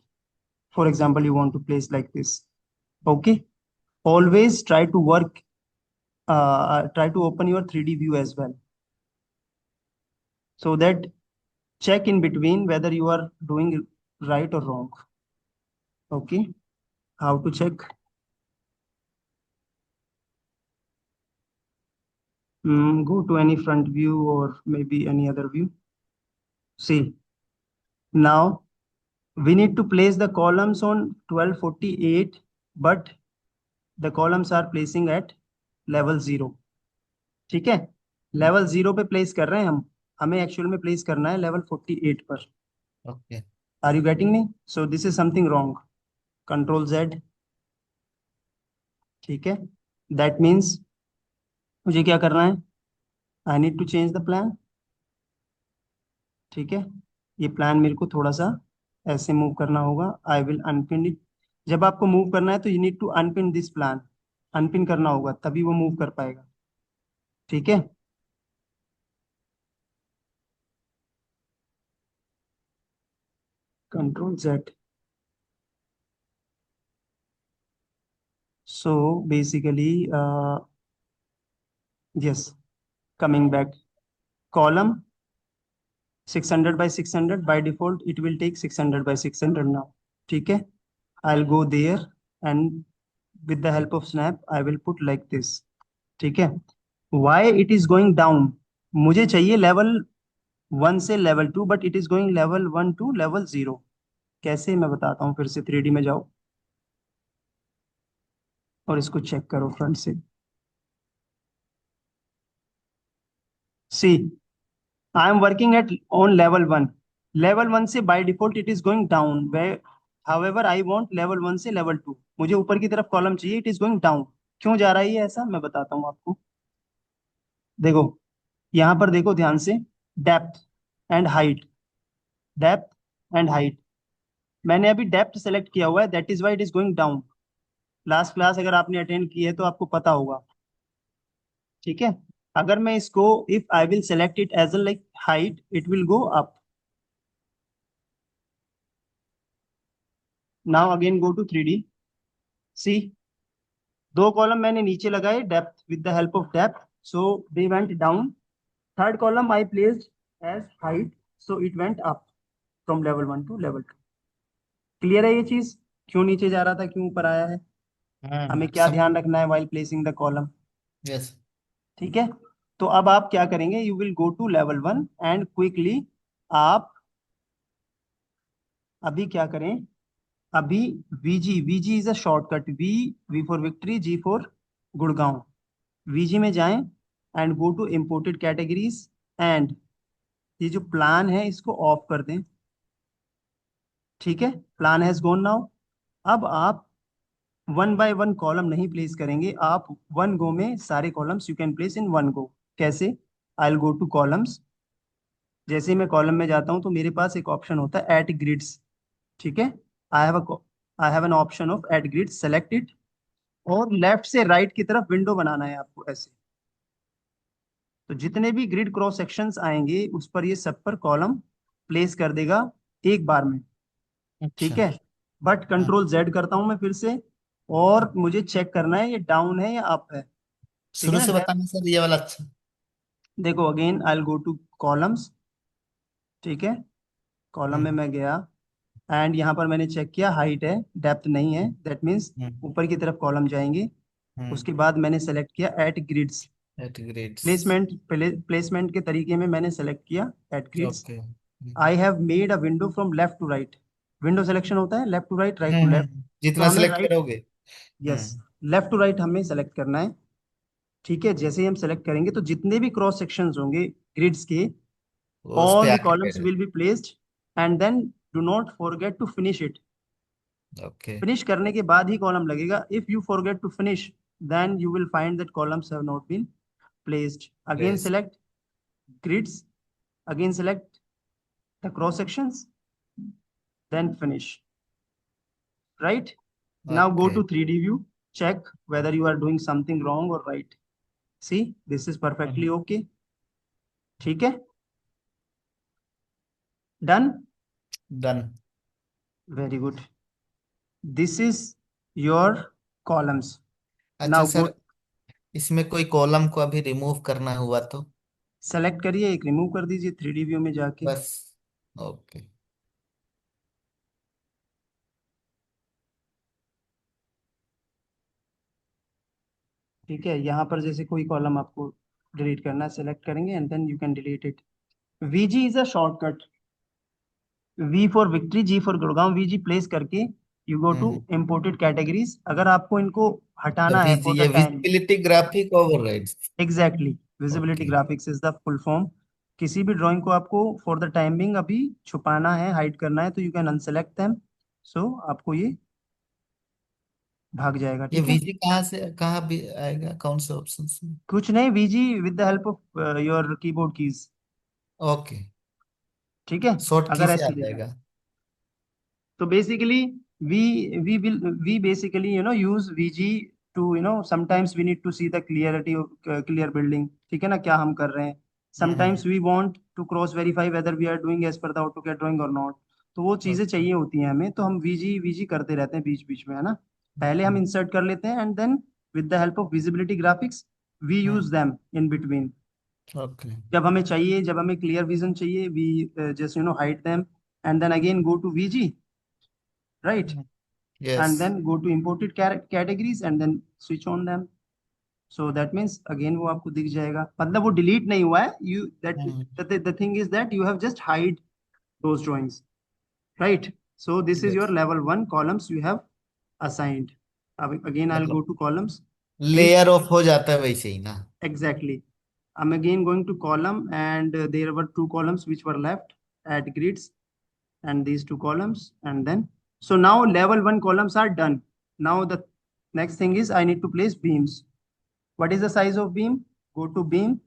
Speaker 1: For example, you want to place like this, okay. Always try to work, try to open your 3D view as well, so that check in between whether you are doing right or wrong, okay. How to check? Go to any front view or maybe any other view. See, now we need to place the columns on 1248, but the columns are placing at level 0, ठीक है। Level 0 पे place कर रहे हैं हम, हमें actual में place करना है लेवल 48 पर।
Speaker 3: Okay.
Speaker 1: Are you getting me? So this is something wrong. Control Z, ठीक है। दैट मीन्स मुझे क्या करना है, I need to change the plan, ठीक है। ये प्लान मेरे को थोड़ा सा ऐसे मूव करना होगा, आई विल अनपिन इट। जब आपको मूव करना है तो you need to unpin this plan, unpin करना होगा तभी वो मूव कर पाएगा, ठीक है। Control Z. So basically yes, coming back, column 600 by 600, by default it will take 600 by 600 now, ठीक है। I'll go there, and with the help of snap I will put like this, ठीक है। Why it is going down? मुझे चाहिए level 1 से level 2, but it is going level 1 to level 0। कैसे, मैं बताता हूँ, फिर से 3D में जाओ और इसको चेक करो फ्रंट से। See, I am working at on level 1, level 1 से by default it is going down, वे हाउएवर आई वांट लेवल 1 से लेवल 2, मुझे ऊपर की तरफ कॉलम चाहिए, इट इज गोइंग डाउन। क्यों जा रहा है ये ऐसा, मैं बताता हूँ आपको। देखो, यहाँ पर देखो ध्यान से, depth and height, depth and height. मैंने अभी डेप्थ सेलेक्ट किया हुआ है, that is why it is going down. Last class अगर आपने अटेंड की है तो आपको पता होगा, ठीक है। अगर मैं इसको, if I will select it as a like height, it will go up. Now again go to 3D। See, दो कॉलम मैंने नीचे लगाए depth, with the help of depth, so they went down. Third column I placed as height, so it went up from level 1 to level 2। Clear है ये चीज, क्यों नीचे जा रहा था, क्यों ऊपर आया है, हमें क्या
Speaker 3: सब।
Speaker 1: ध्यान रखना है while placing the column,
Speaker 3: yes.
Speaker 1: ठीक है। तो अब आप क्या करेंगे, you will go to level 1 and quickly आप अभी क्या करें, अभी VG, VG is a shortcut, V for victory, G for Gurgaon. VG में जाएं and go to imported categories, and ये जो प्लान है इसको ऑफ कर दें, ठीक है। Plan has gone now. अब आप वन बाय वन कॉलम नहीं प्लेस करेंगे, आप वन गो में सारे columns you can place in one go. कैसे, I will go to columns. जैसे ही मैं कॉलम में जाता हूं तो मेरे पास एक ऑप्शन होता है एट ग्रिड्स, ठीक है। I have an option of at grids, select it. और लेफ्ट से राइट की तरफ विंडो बनाना है आपको ऐसे। तो जितने भी ग्रिड क्रॉस सेक्शंस आएंगे उस पर ये सब पर कॉलम प्लेस कर देगा एक बार में, ठीक
Speaker 3: अच्छा।
Speaker 1: है। बट
Speaker 3: हाँ।
Speaker 1: कंट्रोल जेड करता हूं मैं फिर से, और मुझे चेक करना है ये डाउन है या अप है, ठीक है
Speaker 3: शुरू
Speaker 1: ना।
Speaker 3: से बताना सर, ये वाला अच्छा।
Speaker 1: देखो again I will go to columns, ठीक है। कॉलम में
Speaker 3: हम्म।
Speaker 1: मैं गया एंड यहाँ पर मैंने चेक किया हाइट है, डेप्थ नहीं है, दैट मीन्स
Speaker 3: हम्म।
Speaker 1: ऊपर की तरफ कॉलम जाएंगे।
Speaker 3: हम्म।
Speaker 1: उसके बाद मैंने सेलेक्ट किया at grids.
Speaker 3: At grades.
Speaker 1: Placement के तरीके में मैंने सेलेक्ट किया at grids.
Speaker 3: Okay.
Speaker 1: I have made a window from left to right. Window selection होता है left to right, right to left. तो
Speaker 3: जितना
Speaker 1: हमें
Speaker 3: सिलेक्ट
Speaker 1: राइट,
Speaker 3: करोगे।
Speaker 1: यस, लेफ्ट टू राइट हमें सेलेक्ट करना है, ठीक है। जैसे ही हम सेलेक्ट करेंगे तो जितने भी क्रॉस सेक्शंस होंगे ग्रिड्स के,
Speaker 3: वो उस पे
Speaker 1: all the
Speaker 3: आके
Speaker 1: columns
Speaker 3: फिर।
Speaker 1: will be placed, and then do not forget to finish it।
Speaker 3: Okay.
Speaker 1: Finish करने के बाद ही कॉलम लगेगा। If you forget to finish, then you will find that columns have not been placed। again
Speaker 3: place.
Speaker 1: select grids, again select the cross sections, then finish, right? Now go
Speaker 3: okay.
Speaker 1: to 3D view, check whether you are doing something wrong or right। See, this is perfectly okay, ठीक है। Done,
Speaker 3: done.
Speaker 1: Very good. This is your columns.
Speaker 3: अच्छा
Speaker 1: now go,
Speaker 3: sir, इसमें कोई column को अभी remove करना हुआ तो?
Speaker 1: सेलेक्ट करिए, एक रिमूव कर दीजिए 3D व्यू में जाके।
Speaker 3: बस। ओके।
Speaker 1: ठीक है, यहाँ पर जैसे कोई कॉलम आपको डिलीट करना है, सेलेक्ट करेंगे and then you can delete it. VG is a shortcut, V for victory, G for Gurgaon, VG place करके you go to
Speaker 3: hmm.
Speaker 1: Imported categories. अगर आपको इनको हटाना है
Speaker 3: विजी,
Speaker 1: फॉर
Speaker 3: ये
Speaker 1: the time,
Speaker 3: visibility graphic overrides.
Speaker 1: Exactly, visibility
Speaker 3: okay.
Speaker 1: Graphics is the full form. किसी भी drawing को आपको फॉर द टाइमिंग अभी छुपाना है, हाइड करना है, तो यू कैन अनसेलेक्ट देम, सो आपको ये भाग जाएगा,
Speaker 3: ये
Speaker 1: ठीक है।
Speaker 3: विजी कहाँ से कहाँ भी आएगा, कौन से ऑप्शन से?
Speaker 1: कुछ नहीं, VG with the help of your keyboard keys,
Speaker 3: okay.
Speaker 1: ठीक है।
Speaker 3: शॉर्ट की
Speaker 1: अगर
Speaker 3: से आ
Speaker 1: ऐसे देना है
Speaker 3: जाएगा।
Speaker 1: तो basically we basically use VG to sometimes we need to see the clarity of clear building, ठीक है ना, क्या हम कर रहे हैं।
Speaker 3: हम्म।
Speaker 1: sometimes we want to cross verify whether we are doing as per the AutoCAD drawing or not। तो वो चीजें
Speaker 3: ओके।
Speaker 1: चाहिए होती हैं हमें, तो हम वीजी करते रहते हैं बीच बीच में, है ना। पहले हम इंसर्ट कर लेते हैं and then with the help of visibility graphics we use them in between.
Speaker 3: Okay.
Speaker 1: जब हमें चाहिए, जब हमें क्लियर विजन चाहिए, we just hide them and then again go to VG, right,
Speaker 3: yes.
Speaker 1: and then go to imported categories and then switch on them। so that means again वो आपको दिख जाएगा, मतलब वो delete नहीं हुआ है, you that the thing is that you have just hide those drawings, right? so this is your
Speaker 3: yes.
Speaker 1: level 1 columns you have assigned। अब again I'll go
Speaker 3: मतलब
Speaker 1: to columns, please,
Speaker 3: layer of हो जाता है वैसे ही ना?
Speaker 1: exactly। I'm again going to column and there were two columns which were left at grids, and these two columns, and then so now level 1 columns are done। now the next thing is I need to place beams। what is the size of beam? go to beam,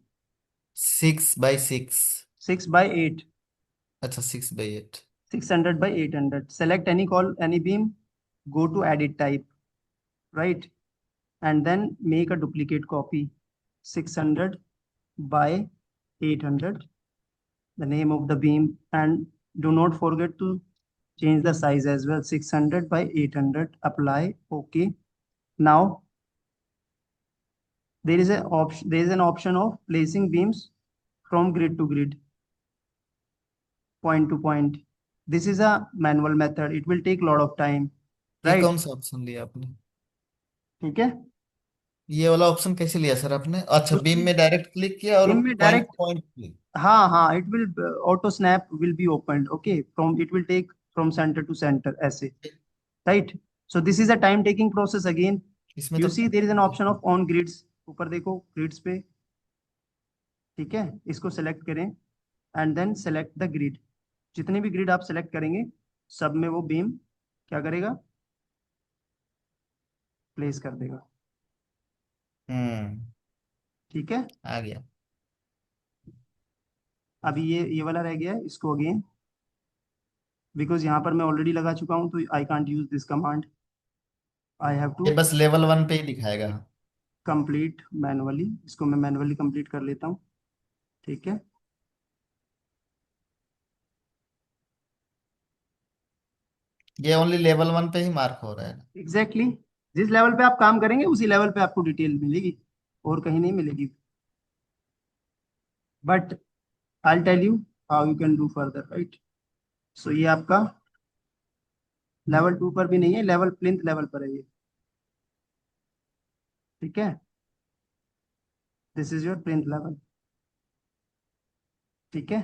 Speaker 3: 6 by 6।
Speaker 1: 6 by 8।
Speaker 3: अच्छा, 6 by 8।
Speaker 1: 600 by 800. Select any beam, go to edit type, right? And then make a duplicate copy. 600 by 800, the name of the beam, and do not forget to change the size as well. 600 by 800, apply, okay. Now there is an option of placing beams from grid to grid, point to point. This is a manual method, it will take a lot of time,
Speaker 3: ये
Speaker 1: right?
Speaker 3: कौन सा option लिया आपने?
Speaker 1: ठीक है,
Speaker 3: ये वाला option कैसे लिया सर आपने? अच्छा, बीम में डायरेक्ट क्लिक किया और
Speaker 1: बीम में
Speaker 3: पॉइंट
Speaker 1: डायरेक्ट,
Speaker 3: पॉइंट क्लिक।
Speaker 1: हाँ हाँ, it will auto snap will be opened, okay, from it will take from center to center ऐसे, right? So this is a time taking process again.
Speaker 3: इसमें
Speaker 1: You
Speaker 3: तो
Speaker 1: see there is an option of on grids, ऊपर देखो grids पे, ठीक है, इसको select करें and then select the grid. जितने भी ग्रिड आप सेलेक्ट करेंगे सब में वो बीम क्या करेगा, प्लेस कर देगा,
Speaker 3: हम्म,
Speaker 1: ठीक है।
Speaker 3: आ गया।
Speaker 1: अभी ये वाला रह गया है, इसको अगेन, बिकॉज यहाँ पर मैं ऑलरेडी लगा चुका हूँ तो I can't use this command, I have to
Speaker 3: ये बस लेवल 1 पे ही दिखाएगा।
Speaker 1: Complete manually. इसको मैं मैनुअली कंप्लीट कर लेता हूँ, ठीक है।
Speaker 3: ये ओनली लेवल 1 पे ही मार्क हो रहा है ना?
Speaker 1: एग्जैक्टली जिस लेवल पे आप काम करेंगे उसी लेवल पे आपको डिटेल मिलेगी, और कहीं नहीं मिलेगी। But I tell you how you can do further, right. So ये आपका लेवल 2 पर भी नहीं है, लेवल प्लिंथ लेवल पर है ये, ठीक है। This is your plinth level, ठीक है।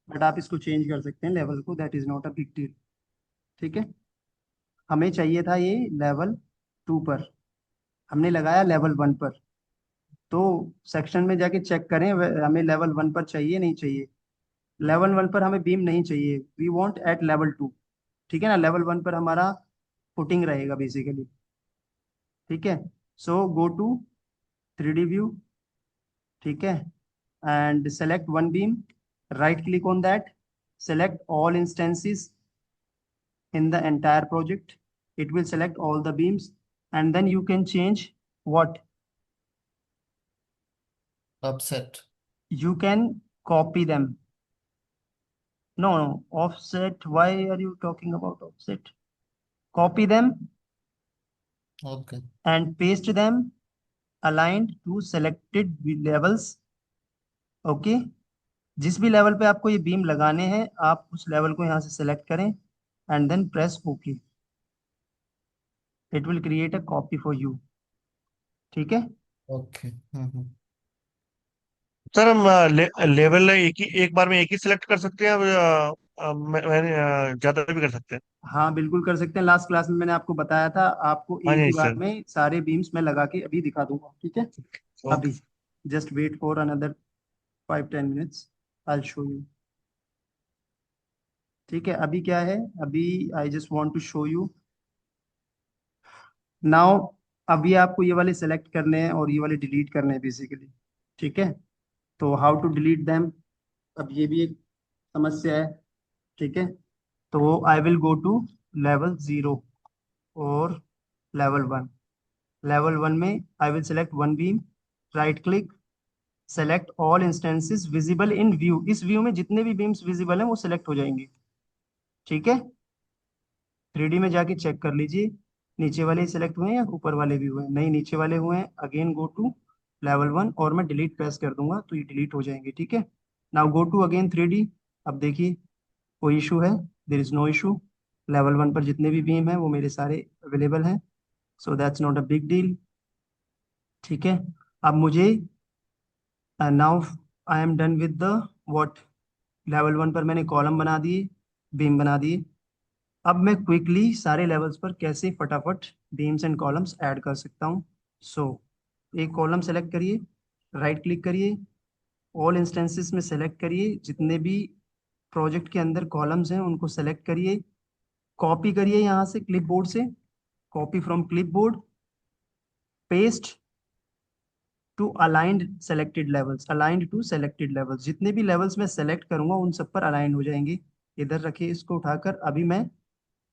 Speaker 1: बट आप इसको चेंज कर सकते हैं लेवल को, that is not a big deal, ठीक है। हमें चाहिए था ये लेवल 2 पर, हमने लगाया लेवल 1 पर। तो सेक्शन में जाके चेक करें हमें लेवल 1 पर चाहिए नहीं चाहिए। लेवल 1 पर हमें बीम नहीं चाहिए, वी वांट एट लेवल 2, ठीक है ना। लेवल 1 पर हमारा फुटिंग रहेगा बेसिकली, ठीक है। सो गो टू 3D व्यू, ठीक है, and select one beam, right click on that, select all instances in the entire project. It will select all the beams, and then you can change what
Speaker 3: offset.
Speaker 1: you can copy them. No, offset, why are you talking about offset? Copy them
Speaker 3: okay.
Speaker 1: and paste them aligned to selected levels, okay। जिस भी level पे आपको ये beam लगाने हैं आप उस level को यहाँ से सेलेक्ट करें and then press okay, it will create a copy for you, ठीक है।
Speaker 3: ओके।
Speaker 2: सर हम लेवल एक बार में एक ही सिलेक्ट कर सकते हैं, मैंने ज्यादा भी कर सकते हैं?
Speaker 1: हाँ बिल्कुल कर सकते हैं, लास्ट क्लास में मैंने आपको बताया था, आपको
Speaker 2: हाँ
Speaker 1: एक
Speaker 2: जी
Speaker 1: ही बार
Speaker 2: सर।
Speaker 1: में सारे बीम्स मैं लगा के अभी दिखा दूंगा, ठीक है।
Speaker 2: ओके।
Speaker 1: अभी just wait for another 5-10 minutes, I show you, ठीक है। अभी क्या है, अभी I just want to show you now. अभी आपको ये वाले सेलेक्ट करने हैं और ये वाले डिलीट करने हैं बेसिकली, ठीक है। तो हाउ टू डिलीट देम, अब ये भी एक समस्या है, ठीक है। तो I will go to level 0 और लेवल 1। लेवल 1 में I will select one beam, right click, select all instances visible in view. इस व्यू में जितने भी बीम्स विजिबल हैं वो सिलेक्ट हो जाएंगे, ठीक है। 3D में जाके चेक कर लीजिए नीचे वाले सिलेक्ट हुए हैं या ऊपर वाले भी हुए हैं, नहीं नीचे वाले हुए हैं। अगेन गो टू लेवल 1 और मैं डिलीट प्रेस कर दूंगा तो ये डिलीट हो जाएंगे, ठीक है। Now go to again 3D। अब देखिए कोई इशू है, there is no issue. Level 1 पर जितने भी बीम हैं वो मेरे सारे अवेलेबल हैं, so that's not a big deal, ठीक है। अब मुझे now I am done with the what, level 1 पर मैंने कॉलम बना दिए, बीम बना दिए। अब मैं क्विकली सारे लेवल्स पर कैसे फटाफट बीम्स एंड कॉलम्स ऐड कर सकता हूँ। सो एक कॉलम सेलेक्ट करिए, राइट क्लिक करिए, ऑल इंस्टेंसेस में सेलेक्ट करिए, जितने भी प्रोजेक्ट के अंदर कॉलम्स हैं उनको सेलेक्ट करिए, कॉपी करिए यहाँ से क्लिपबोर्ड से, copy from clipboard, paste to aligned selected levels, aligned to selected levels. जितने भी लेवल्स मैं सेलेक्ट करूंगा उन सब पर अलाइन हो जाएंगे, इधर रखिए इसको उठाकर। अभी मैं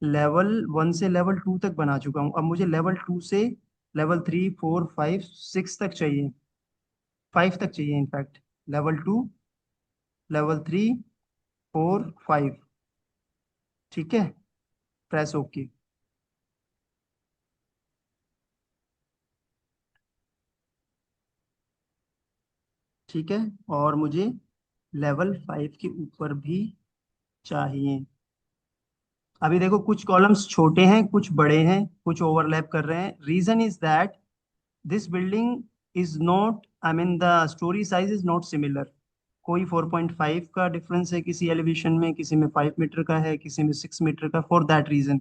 Speaker 1: लेवल 1 से लेवल 2 तक बना चुका हूँ। अब मुझे लेवल 2 से लेवल 3 4 5 6 तक चाहिए, 5 तक चाहिए इनफैक्ट। Level 2, level 3 4 5। ठीक है, प्रेस ओके। ठीक है, और मुझे लेवल 5 के ऊपर भी चाहिए। अभी देखो कुछ कॉलम्स छोटे हैं, कुछ बड़े हैं, कुछ ओवरलैप कर रहे हैं। Reason is that this building is not, I mean the story size is not similar. कोई 4.5 का डिफरेंस है किसी एलिवेशन में, किसी में 5 मीटर का है, किसी में 6 मीटर का। फॉर दैट रीजन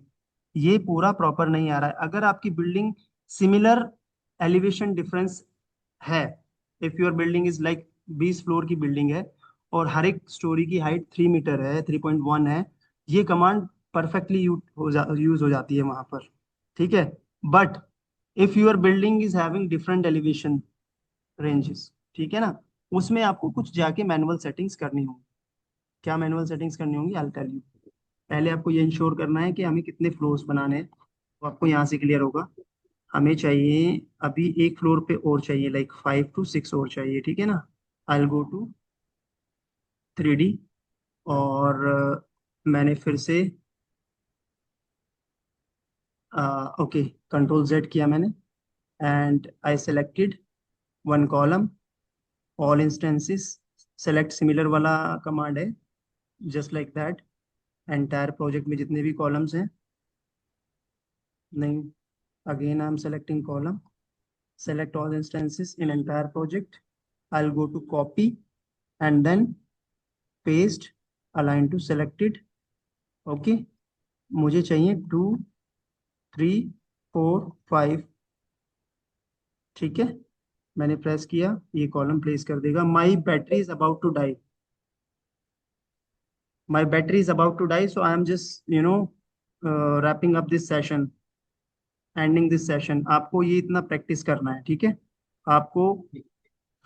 Speaker 1: ये पूरा प्रॉपर नहीं आ रहा है। अगर आपकी बिल्डिंग सिमिलर एलिवेशन डिफरेंस है, if your building is like 20 floor की बिल्डिंग है और हर एक स्टोरी की हाइट 3 मीटर है, 3.1 है, ये कमांड परफेक्टली यूज हो जाती है वहां पर। ठीक है, but if your building is having different elevation ranges, ठीक है ना, उसमें आपको कुछ जाके मैनुअल सेटिंग्स करनी होगी। क्या मैनुअल सेटिंग्स करनी होंगी, आई टेल यू। पहले आपको ये इंश्योर करना है कि हमें कितने फ्लोर्स बनाने हैं, तो आपको यहाँ से क्लियर होगा। हमें चाहिए अभी एक फ्लोर पे और चाहिए, लाइक 5 to 6 और चाहिए। ठीक है ना, आई गो टू 3D और मैंने फिर से ओके कंट्रोल Z किया मैंने, and I selected one column, all instances. Select similar वाला कमांड है, just like that. Entire project में जितने भी कॉलम्स हैं, नहीं, again I am selecting column, select all instances in entire project. I'll go to copy and then paste, align to selected. Okay, मुझे चाहिए 2 3 4 5। ठीक है, मैंने प्रेस किया, ये कॉलम प्लेस कर देगा। My battery is about to die, my battery is about to die, so I am just wrapping up this session, ending this session. आपको ये इतना प्रैक्टिस करना है। ठीक है, आपको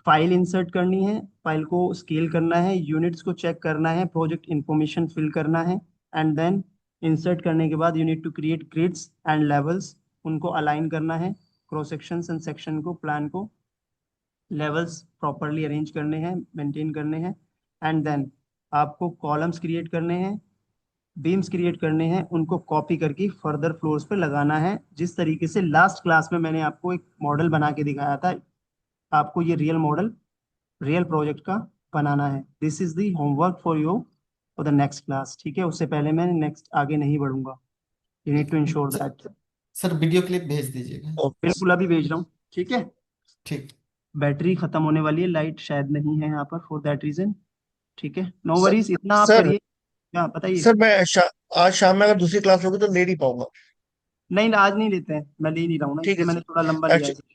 Speaker 1: फाइल इंसर्ट करनी है, फाइल को स्केल करना है, यूनिट्स को चेक करना है, प्रोजेक्ट इंफॉर्मेशन फिल करना है, एंड देन इंसर्ट करने के बाद you need to create grids and levels, उनको अलाइन करना है, क्रॉस सेक्शंस एंड सेक्शन को, प्लान को, लेवल्स प्रॉपरली अरेंज करने हैं, मेंटेन करने हैं, एंड देन आपको कॉलम्स क्रिएट करने हैं, बीम्स क्रिएट करने हैं, उनको कॉपी करके फर्दर फ्लोर्स पे लगाना है। जिस तरीके से लास्ट क्लास में मैंने आपको एक मॉडल बना के दिखाया था, आपको ये रियल मॉडल रियल प्रोजेक्ट का बनाना है। This is the homework for you for the next class. ठीक है, उससे पहले मैं नेक्स्ट आगे नहीं बढ़ूंगा। You need to ensure that.
Speaker 3: Sir video clip भेज दीजिएगा।
Speaker 1: बिल्कुल, अभी भेज रहा हूँ। ठीक है,
Speaker 3: ठीक।
Speaker 1: बैटरी खत्म होने वाली है, लाइट शायद नहीं है यहाँ पर, फॉर दैट रीजन। ठीक है, नो
Speaker 2: सर
Speaker 1: वरीज, इतना आप
Speaker 2: सर
Speaker 1: करिए। हाँ बताइए।
Speaker 2: सर मैं आज शाम में अगर दूसरी क्लास होगी तो ले नहीं पाऊंगा।
Speaker 1: नहीं, आज नहीं लेते हैं, मैं ले नहीं रहा हूँ ना,
Speaker 2: ठीक
Speaker 1: इसलिए
Speaker 2: है
Speaker 1: मैंने थोड़ा लंबा लिया है।
Speaker 2: सर।